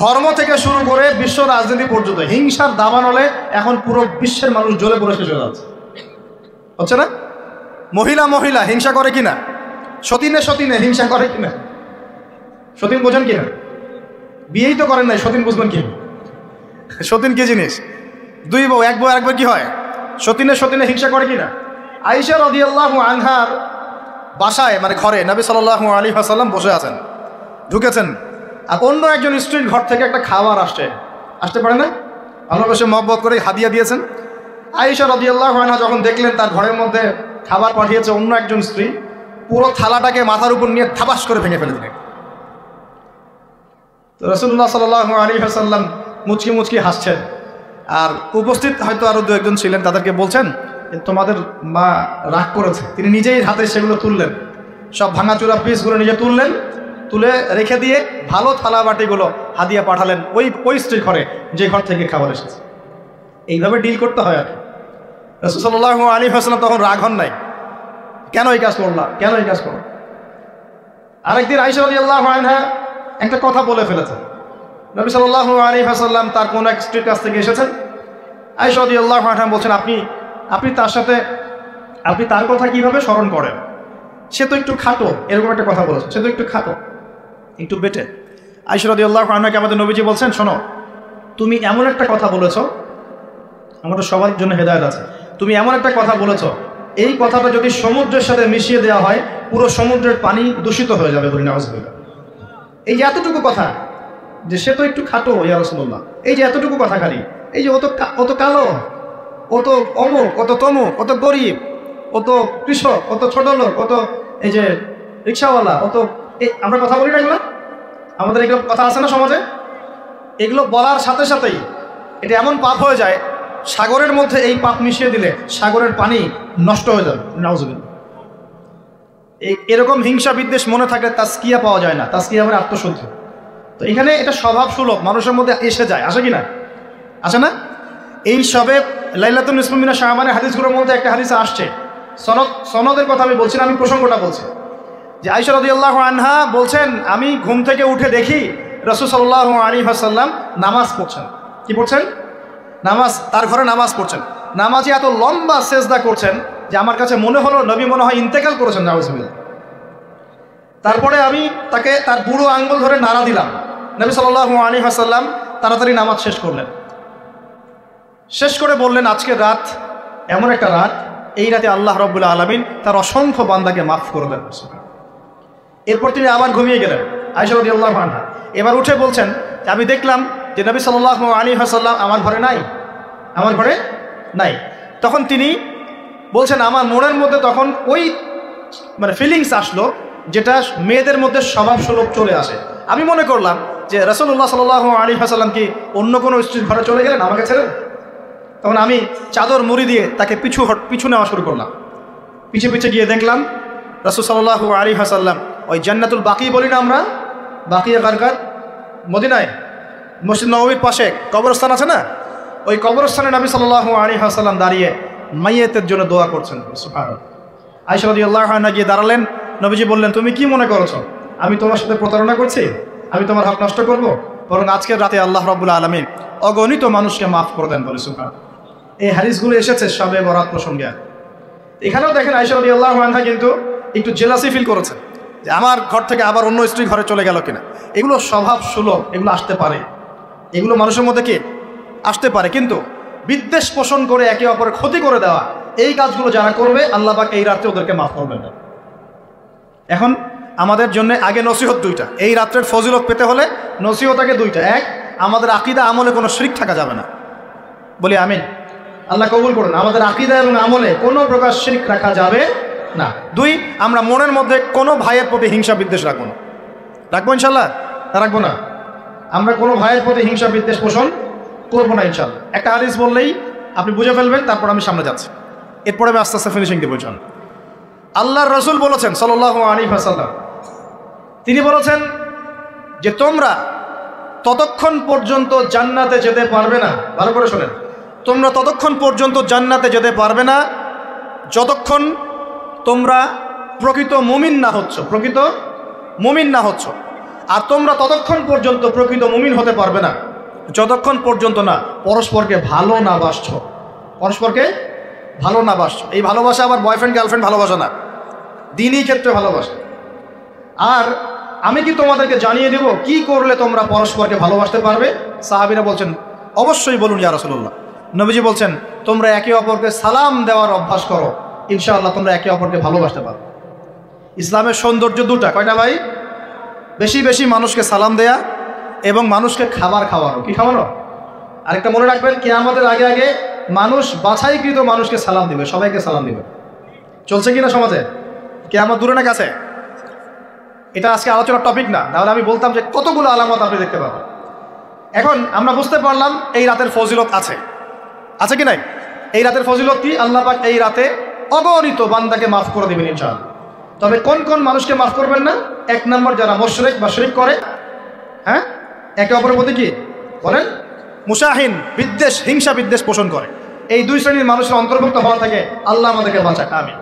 ধর্ম থেকে শুরু করে বিশ্ব রাজনীতি পর্যন্ত হিংসার দাবানলে এখন পুরো বিশ্বের মানুষ জ্বলে পুরো শেষ হয়ে যাচ্ছে, হচ্ছে না? মহিলা হিংসা করে কিনা? সতীনে হিংসা করে কিনা? সতীন বোঝেন কিনা? বিয়েই তো করেন নাই, সতীন বুঝবেন কি? সতীন কি জিনিস? দুই বউ, এক বউ কি হয়? সতীনে হিংসা করে কিনা? আয়েশা রাদিয়াল্লাহু আনহার বাসায়, মানে ঘরে নবী সাল্লাল্লাহু আলাইহি ওয়াসাল্লাম বসে আছেন, ঢুকেছেন, আর অন্য একজন স্ত্রীর ঘর থেকে একটা খাবার আসতে পারে না, আল্লাহ বসে মহব্বত করে হাদিয়া দিয়েছেন। আয়েশা রাদিয়াল্লাহু আনহা যখন দেখলেন তার ঘরের মধ্যে খাবার পাঠিয়েছে অন্য একজন স্ত্রী, পুরো থালাটাকে মাথার উপর নিয়ে থাবাস করে ভেঙে ফেলে দিলেন। তো রাসূলুল্লাহ সাল্লাল্লাহু আলাইহি ওয়াসাল্লাম মুচকি হাসছেন, আর উপস্থিত হয়তো আরো দু একজন ছিলেন, তাদেরকে বলছেন তোমাদের মা রাগ করেছে। তিনি নিজেই হাতে সেগুলো তুললেন, সব ভাঙাচোরা পিসগুলো নিজে তুলে রেখে দিয়ে ভালো থালা বাটিগুলো হাদিয়া পাঠালেন ওই স্ত্রীর ঘরে, যে ঘর থেকে খাবার এসেছে। এইভাবে ডিল করতে হয়। আর রাসূল সাল্লাল্লাহু আলাইহি ওয়াসাল্লাম তখন রাগ হন নাই, কেন এই কাজ করলাম। আরেকদিন আয়েশা রাদিয়াল্লাহু আনহা একটা কথা বলে ফেলেছেন। নবী সাল্লাল্লাহু আলাইহি ওয়াসাল্লাম তার কোন এক স্ত্রীর কাছ থেকে এসেছেন। আয়েশা রাদিয়াল্লাহু আনহা বলছেন, আপনি তার কথা কিভাবে স্মরণ করেন? সে তো একটু খাটো, এরকম একটা কথা বলেছে, সে তো একটু খাটো, একটু বেটে। আয়েশা রাদিয়াল্লাহু আনহাকে আমাদের নবীজি বলছেন, শোনো, তুমি এমন একটা কথা বলেছো, আমাদের সবার জন্য হেদায়েত আছে, তুমি এমন একটা কথা বলেছো, এই কথাটা যদি সমুদ্রের সাথে মিশিয়ে দেওয়া হয় পুরো সমুদ্রের পানি দূষিত হয়ে যাবে, বলি নাউযুবিল্লাহ। এই যে এতটুকু কথা, যে সে তো একটু খাটো ইয়া রাসূলুল্লাহ, এই যে এতটুকু কথা, খালি এই যে অত কালো, অত অমুক, অত তমুক, অত গরিব, অত কৃষক, অত ছোট লোক, অত এই যে রিক্সাওয়ালা, আমরা কথা বলি না এগুলো? আমাদের এগুলো কথা আছে না সমাজে? এগুলো বলার সাথে সাথেই এটা এমন পাপ হয়ে যায়, সাগরের মধ্যে এই পাপ মিশিয়ে দিলে সাগরের পানি নষ্ট হয়ে যাবে, নাউযুবিল্লাহ। এরকম হিংসা বিদ্বেষ মনে থাকলে তাজকিয়া পাওয়া যায় না, তাজকিয়া মানে আত্মশুদ্ধি। তো এখানে এটা স্বভাব সুলভ মানুষের মধ্যে এসে যায়, আসে কি না? আসে না? এই সবে লাইলাতুন নিসফি মিনা শাবানের হাদিসগুলোর মধ্যে একটা হাদিসে আসছে, সনদের কথা আমি বলছি না, আমি প্রসঙ্গটা বলছি, যে আয়েশা রাদিয়াল্লাহু আনহা বলছেন, আমি ঘুম থেকে উঠে দেখি রাসূল সাল্লাল্লাহু আলাইহি ওয়াসাল্লাম নামাজ পড়ছেন। কি পড়ছেন? নামাজ। তার ঘরে নামাজ পড়ছেন, নামাজে এত লম্বা সেজদা করছেন যে আমার কাছে মনে হলো নবী মনে হয় ইন্তেকাল করেছেন, নাউযুবিল্লাহ। তারপরে আমি তাকে তার বুড়ো আঙ্গুল ধরে নাড়া দিলাম। নবী সাল্লাল্লাহু আলাইহি ওয়াসাল্লাম তাড়াতাড়ি নামাজ শেষ করলেন, শেষ করে বললেন, আজকের রাত এমন একটা রাত, এই রাতে আল্লাহ রাব্বুল আলামিন তার অসংখ্য বান্দাকে মাফ করে দেন। এরপর তিনি আবার ঘুমিয়ে গেলেন, আয়েশা রাদিয়াল্লাহু আনহা। এবার উঠে বলছেন, আমি দেখলাম যে নবী সাল্লাল্লাহু আলাইহি ওয়াসাল্লাম আমার ঘরে নাই। তখন তিনি বলছেন, আমার মনের মধ্যে তখন ওই ফিলিংস আসলো যেটা মেয়েদের মধ্যে স্বভাব সুলভ চলে আসে। আমি মনে করলাম যে রাসূলুল্লাহ সাল্লাল্লাহু আলাইহি ওয়াসাল্লাম কি অন্য কোনো স্ত্রীর ঘরে চলে গেলেন আমাকে ছেড়ে? তখন আমি চাদর মুড়ি দিয়ে তাকে পিছু নেওয়া শুরু করলাম। পিছে পিছে গিয়ে দেখলাম রাসূল সাল্লাল্লাহু আলাইহি ওয়াসাল্লাম ওই জান্নাতুল বাকি বলি না আমরা, বাকিয়া গারগার, মদিনায় মসজিদ নববীর পাশে কবরস্থান আছে না, ওই কবরস্থানে নবী সাল্লাল্লাহু আলাইহি ওয়াসাল্লাম দাঁড়িয়ে মাইয়েতের জন্য দোয়া করছেন। সুবহানাল্লাহ। আয়েশা রাদিয়াল্লাহু আনহা গিয়ে দাঁড়ালেন, নবীজি বললেন, তুমি কি মনে করছো আমি তোমার সাথে প্রতারণা করছি? আমি তোমার হক নষ্ট করব? বরং আজকের রাতে আল্লাহ রাব্বুল আলামিন অগণিত মানুষকে মাফ করে দেন বলে। সুবহানাল্লাহ। এই হাদিসগুলো এসেছে শবে বরাত প্রসঙ্গে। এখানেও দেখেন আয়েশা রাদিয়াল্লাহু আনহা কিন্তু একটু জেলাসি ফিল করেছেন যে আমার ঘর থেকে আবার অন্য স্ত্রী ঘরে চলে গেল কিনা। এগুলো স্বভাব সুলভ, এগুলো আসতে পারে, এগুলো মানুষের মধ্যে কি আসতে পারে, কিন্তু বিদ্বেষ পোষণ করে একে অপরের ক্ষতি করে দেওয়া, এই কাজগুলো যারা করবে আল্লাহ পাক এই রাতে ওদেরকে মাফ করবেন না। এখন আমাদের জন্য আগে নসিহত দুইটা। এই রাত্রের ফজিলত পেতে হলে নসিহত আগে দুইটা। এক, আমাদের আকীদা আমলে কোনো শিরক থাকা যাবে না, বলি আমিন। আল্লাহ কবুল করুন। আমাদের আকীদা এবং আমলে কোনো প্রকার শিরক রাখা যাবে না। দুই, আমরা মনের মধ্যে কোনো ভাইয়ের প্রতি হিংসা বিদ্বেষ রাখবো না। রাখবো ইনশাল্লাহ? রাখবো না। আমরা কোনো ভাইয়ের প্রতি হিংসা বিদ্বেষ পোষণ করবো না ইনশাল্লাহ। একটা হাদিস বললেই আপনি বুঝে ফেলবেন, তারপর আমি সামনে যাচ্ছি, এরপরে আমি আস্তে আস্তে ফিনিশিং দেবো ইনশাল্লাহ। আল্লাহর রাসূল বলেছেন সাল্লাল্লাহু আলাইহি ওয়াসাল্লাম, তিনি বলেছেন যে তোমরা ততক্ষণ পর্যন্ত জান্নাতে যেতে পারবে না, ভালো করে শোনেন, তোমরা ততক্ষণ পর্যন্ত জান্নাতে যেতে পারবে না যতক্ষণ তোমরা প্রকৃত মুমিন না হচ্ছ, প্রকৃত মুমিন না হচ্ছ। আর তোমরা ততক্ষণ পর্যন্ত প্রকৃত মুমিন হতে পারবে না যতক্ষণ পর্যন্ত না পরস্পরকে ভালো না বাসছো, পরস্পরকে ভালো না বাসছো। এই ভালোবাসা আবার বয়ফ্রেন্ড গার্লফ্রেন্ড ভালোবাসা না, দিনই ক্ষেত্রে ভালোবাসা। আর আমি কি তোমাদেরকে জানিয়ে দেব কি করলে তোমরা পরস্পরকে ভালোবাসতে পারবে? সাহাবীরা বলছেন, অবশ্যই বলুন ইয়া রাসূলুল্লাহ। নবীজি বলছেন, তোমরা একে অপরকে সালাম দেওয়ার অভ্যাস করো, ইনশাআল্লাহ তোমরা একে অপরকে ভালোবাসতে পারো। ইসলামের সৌন্দর্য দুটা, কয়টা ভাই? বেশি বেশি মানুষকে সালাম দেয়া এবং মানুষকে খাবার খাওয়ানো। কি খাওয়ানো? আরেকটা মনে রাখবেন, কিয়ামতের আগে আগে মানুষ বাছাইকৃত মানুষকে সালাম দিবে, সবাইকে সালাম দিবে। চলছে কিনা সমাজে? কিয়ামত দূরে না কাছে? এটা আজকে আলোচনার টপিক না, তাহলে আমি বলতাম যে কতগুলো আলামত আপনি দেখতে পাবেন। এখন আমরা বুঝতে পারলাম এই রাতের ফজিলত আছে, আছে কি নাই? এই রাতের ফজিলত কি? আল্লাহ পাক এই রাতে অগণিত বান্দাকে মাফ করে দেবেন ইনশাআল্লাহ। তবে কোন কোন মানুষকে মাফ করবেন না? এক নম্বর, যারা মুশরিক বা শিরক করে, হ্যাঁ, একে অপরের প্রতি কি বলেন, মুশাহিন, বিদ্বেষ, হিংসা বিদ্বেষ পোষণ করে, এই দুই শ্রেণীর মানুষের অন্তর্ভুক্ত হওয়া থেকে আল্লাহ আমাদেরকে বাঁচাক, আমিন।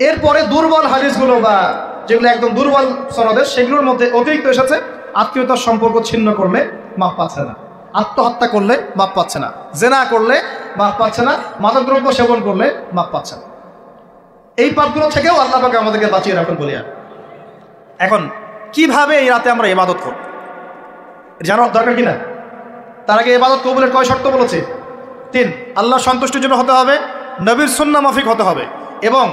এরপরে দুর্বল হাদিসগুলো বা যেগুলো একদম দুর্বল সনদের, সেগুলোর মধ্যে অতিরিক্ত এসেছে আত্মীয়তার সম্পর্ক ছিন্ন করলে মাপ পাচ্ছে না, আত্মহত্যা করলে মাপ পাচ্ছে না, জেনা করলে মাপ পাচ্ছে না, মাদকদ্রব্য সেবন করলে মাপ পাচ্ছে না। এই পাপগুলো থেকেও আল্লাহ পাক আমাদেরকে বাঁচিয়ে রাখুন বলিয়া। এখন কিভাবে এই রাতে আমরা ইবাদত করব জানার দরকার কিনা? তার আগে ইবাদত কবুলের কয় শর্ত বলেছে? 3। আল্লাহ সন্তুষ্টির জন্য হতে হবে, নবীর সুন্নাহ মাফিক হতে হবে, এবং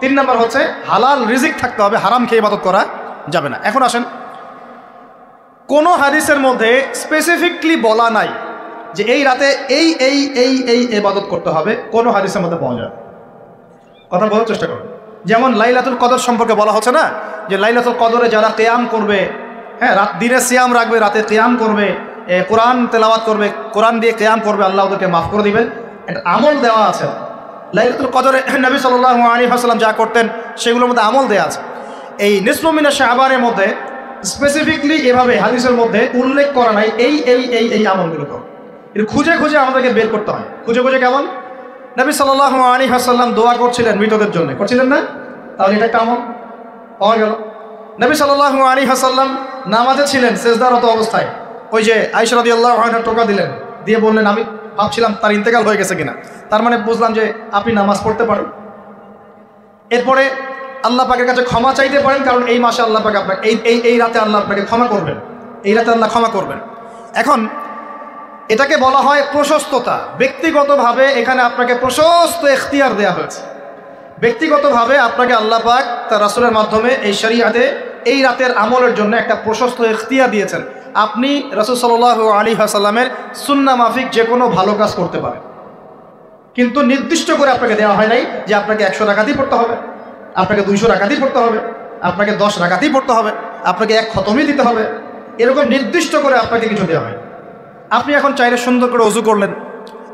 3 নম্বর হচ্ছে হালাল রিজিক থাকতে হবে, হারাম খেয়ে ইবাদত করা যাবে না। এখন আসেন, কোনো হাদিসের মধ্যে স্পেসিফিকলি বলা নাই যে এই রাতে এই এই এই এই ইবাদত করতে হবে, কোনো হাদিসের মধ্যে পাওয়া যায়। কথা বলার চেষ্টা করুন। যেমন লাইলাতুল কদর সম্পর্কে বলা হচ্ছে না, যে লাইলাতুল কদরে যারা কিয়াম করবে, হ্যাঁ, রাত দিনে সিয়াম রাখবে, রাতে কিয়াম করবে, কোরআন তেলাওয়াত করবে, কোরআন দিয়ে কিয়াম করবে, আল্লাহ ওদেরকে মাফ করে দিবেন। এটা আমল দেওয়া আছে। লাইলাতুল কদরে নবী সাল্লাল্লাহু আলাইহি ওয়াসাল্লাম যা করতেন সেগুলোর মধ্যে আমল দেওয়া আছে। এই নিসফু মিনাশ শাবানের মধ্যে স্পেসিফিকলি এভাবে হাদিসের মধ্যে উল্লেখ করা নাই এই এই এই এই আমলগুলো। এটা খুঁজে খুঁজে আমাদেরকে বের করতে হয়। খুঁজে খুঁজে কেমন? নবী সাল্লাল্লাহু আলাইহি ওয়াসাল্লাম দোয়া করছিলেন মৃতদের জন্য, করছিলেন না? তাহলে এটা একটা আমল পাওয়া গেল। নবী সাল্লাল্লাহু আলাইহি ওয়াসাল্লাম নামাজে ছিলেন, সেজদারত অবস্থায় ওই যে আয়েশা রাদিয়াল্লাহু আনহা টোকা দিলেন, দিয়ে বললেন আমি ভাবছিলাম তার ইন্তেকাল হয়ে গেছে কিনা, তার মানে বুঝলাম যে আপনি নামাজ পড়তে পারেন। এরপরে আল্লাহ পাকের কাছে ক্ষমা চাইতে পারেন, কারণ এই মাসে আল্লাহ পাক আপনাকে এই রাতে আল্লাহ আপনাকে ক্ষমা করবেন, এই রাতে আল্লাহ ক্ষমা করবেন। এখন এটাকে বলা হয় প্রশস্ততা। ব্যক্তিগতভাবে এখানে আপনাকে প্রশস্ত এখতিয়ার দেওয়া হয়েছে। ব্যক্তিগতভাবে আপনাকে আল্লাহ পাক তার রাসূলের মাধ্যমে এই শরীয়তে এই রাতের আমলের জন্য একটা প্রশস্ত এখতিয়ার দিয়েছেন। আপনি রাসূল সাল্লাল্লাহু আলাইহি ওয়াসাল্লামের সুন্নাহ মাফিক যে কোনো ভালো কাজ করতে পারেন, কিন্তু নির্দিষ্ট করে আপনাকে দেওয়া হয় নাই যে আপনাকে 100 রাকাতই পড়তে হবে, আপনাকে 200 রাকাতই পড়তে হবে। আপনাকে 10 রাকাতই পড়তে হবে, আপনাকে 1 খতমই দিতে হবে, এরকম নির্দিষ্ট করে আপনাকে কিছু দেওয়া হয়। আপনি এখন চাইলে সুন্দর করে অজু করলেন,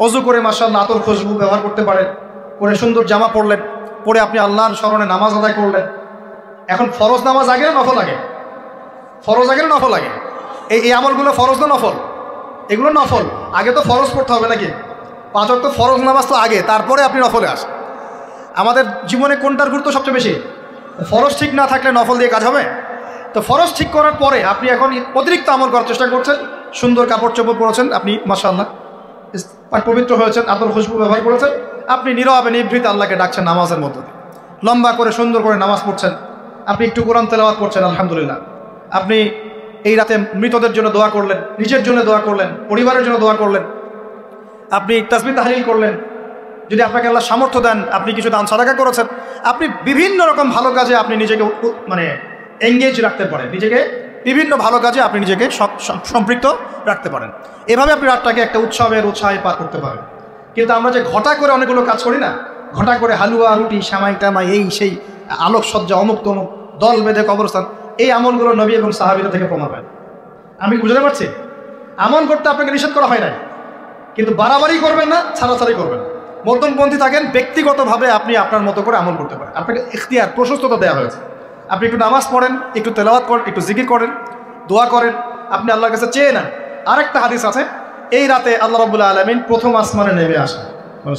অজু করে মাশাআল্লাহ আতর খুশবু ব্যবহার করতে পারেন, করে সুন্দর জামা পরলেন, পরে আপনি আল্লাহর স্মরণে নামাজ আদায় করলেন। এখন ফরজ নামাজ আগে না নফল আগে? ফরজ আগে না নফল আগে? এই আমলগুলো ফরজ না নফল? এগুলো নফল। আগে তো ফরজ পড়তে হবে নাকি? 5 ওয়াক্ত ফরজ নামাজ তো আগে, তারপরে আপনি নফলে আসেন। আমাদের জীবনে কোনটার গুরুত্ব সবচেয়ে বেশি? ফরজ ঠিক না থাকলে নফল দিয়ে কাজ হবে? তো ফরজ ঠিক করার পরে আপনি এখন অতিরিক্ত আমল করার চেষ্টা করছেন, সুন্দর কাপড় চোপড় পরেছেন, আপনি মাশাআল্লাহ পবিত্র হয়েছেন, আতর খুশবু ব্যবহার করেছেন, আপনি নীরবে নিভৃত আল্লাহকে ডাকছেন নামাজের মধ্যে দিয়ে, লম্বা করে সুন্দর করে নামাজ পড়ছেন, আপনি একটু কোরআন তেলাওয়াত করছেন, আলহামদুলিল্লাহ। আপনি এই রাতে মৃতদের জন্য দোয়া করলেন, নিজের জন্য দোয়া করলেন, পরিবারের জন্য দোয়া করলেন, আপনি তাসবিহ তাহলিল করলেন, যদি আপনাকে আল্লাহ সামর্থ্য দেন আপনি কিছু দান সাদাকা করেছেন, আপনি বিভিন্ন রকম ভালো কাজে আপনি নিজেকে মানে এঙ্গেজ রাখতে পারেন, নিজেকে বিভিন্ন ভালো কাজে আপনি নিজেকে সম্পৃক্ত রাখতে পারেন। এভাবে আপনি রাতটাকে একটা উৎসবের উৎসাহে পার করতে পারেন। কিন্তু আমরা যে ঘটা করে অনেকগুলো কাজ করি না, ঘটা করে হালুয়া রুটি সামাই টামাই এই সেই আলোকসজ্জা অমুক তমুক দল বেঁধে কবরস্থান, এই আমলগুলো নবী এবং সাহাবীরা থেকে প্রমাণ হয়। আমি বুঝতে পারছি আমল করতে আপনাকে নিষেধ করা হয় নাই, কিন্তু বাড়াবাড়ি করবেন না, ছাড়াছাড়ি করবেন, মধ্যমপন্থী থাকেন। ব্যক্তিগতভাবে আপনি আপনার মতো করে আমল করতে পারেন, আপনাকে ইখতিয়ার প্রশস্ততা দেওয়া হয়েছে। আপনি একটু নামাজ পড়েন, একটু তেলাওয়াত করেন, একটু জিকির করেন, দোয়া করেন, আপনি আল্লাহর কাছে চেয়ে নেন। আরেকটা হাদিস আছে, এই রাতে আল্লাহ রাব্বুল আলামিন প্রথম আসমানে নেমে আসেন।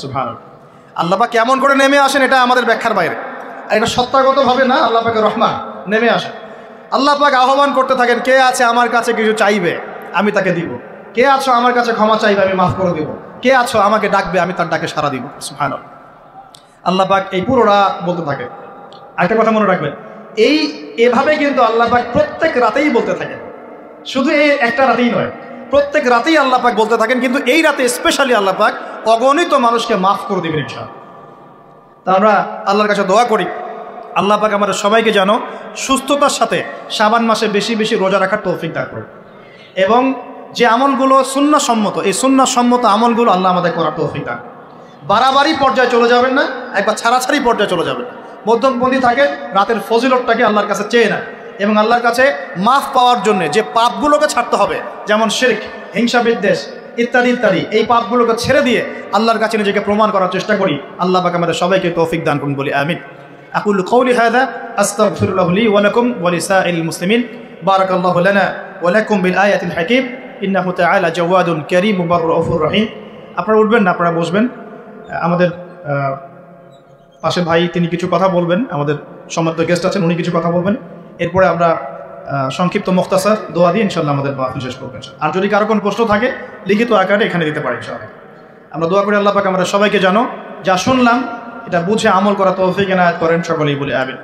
সুবহানাল্লাহ। আল্লাহ পাক কেমন করে নেমে আসেন এটা আমাদের ব্যাখ্যার বাইরে, আর এটা সত্তাগতভাবে না, আল্লাহ পাকের রহমান নেমে আসেন। আল্লাহ পাক আহ্বান করতে থাকেন, কে আছে আমার কাছে কিছু চাইবে আমি তাকে দিব, কে আছো আমার কাছে ক্ষমা চাইবে আমি মাফ করে দিব, কে আছো আমাকে ডাকবে আমি তার ডাকে সাড়া দিব। সুবহানাল্লাহ। আল্লাহ পাক এই পুরো রাত বলতে থাকে। আরেকটা কথা মনে রাখবেন, এভাবে কিন্তু আল্লাহ পাক প্রত্যেক রাতেই বলতে থাকেন, শুধু এই একটা রাতেই নয়, প্রত্যেক রাতেই আল্লাহ পাক বলতে থাকেন। কিন্তু এই রাতে স্পেশালি আল্লাহ পাক অগণিত মানুষকে মাফ করে দেবেন ইনশাআল্লাহ। তা আমরা আল্লাহর কাছে দোয়া করি, আল্লাহ পাক আমাদের সবাইকে যেন সুস্থতার সাথে শাবান মাসে বেশি বেশি রোজা রাখার তৌফিক দান করে, এবং যে আমলগুলো সুন্নাহসম্মত এই সুন্নাহসম্মত আমলগুলো আল্লাহ আমাদের করার তৌফিক দান। বাড়াবাড়ি পর্যায়ে চলে যাবেন না, একবার ছাড়াছাড়ি পর্যায়ে চলে যাবেন, মধ্যমপন্থী থাকেন, রাতের ফজিলতটাকে আল্লাহর কাছে চেয়ে নেন, এবং আল্লাহর কাছে মাফ পাওয়ার জন্য যে পাপগুলোকে ছাড়তে হবে, যেমন শিরক, হিংসা বিদ্বেষ ইত্যাদি ইত্যাদি, এই পাপগুলোকে ছেড়ে দিয়ে আল্লাহর কাছে নিজেকে প্রমাণ করার চেষ্টা করি। আল্লাহ পাক আমাদের সবাইকে তৌফিক দান করুন বলি আমিন। আকুলু কওলি হাযা আস্তাগফিরুল্লাহ লি ওয়া লাকুম ওয়া লিসাইরিল মুসলিমিন। বারাকাল্লাহু লানা ওয়া লাকুম বিল আয়াতিল হাকীম। ইন্নাহু তাআলা জাওয়াদুন কারীম রাউফুর রহিম। আপনারা উঠবেন না, আপনারা বসবেন। আমাদের পাশে ভাই তিনি কিছু কথা বলবেন, আমাদের সম্মানিত গেস্ট আছেন উনি কিছু কথা বলবেন, এরপরে আমরা সংক্ষিপ্ত মুখতাসার দোয়া দিয়ে ইনশাআল্লাহ আমাদের মাহফিল শেষ করবেন। আর যদি কারো কোনো প্রশ্ন থাকে লিখিত আকারে এখানে দিতে পারি ইনশাআল্লাহ। আমরা দোয়া করি আল্লাহ পাক আমাদের সবাইকে জানো যা শুনলাম এটা বুঝে আমল করা তৌফিক এনায়েত করেন, সকলেই বলি আমিন।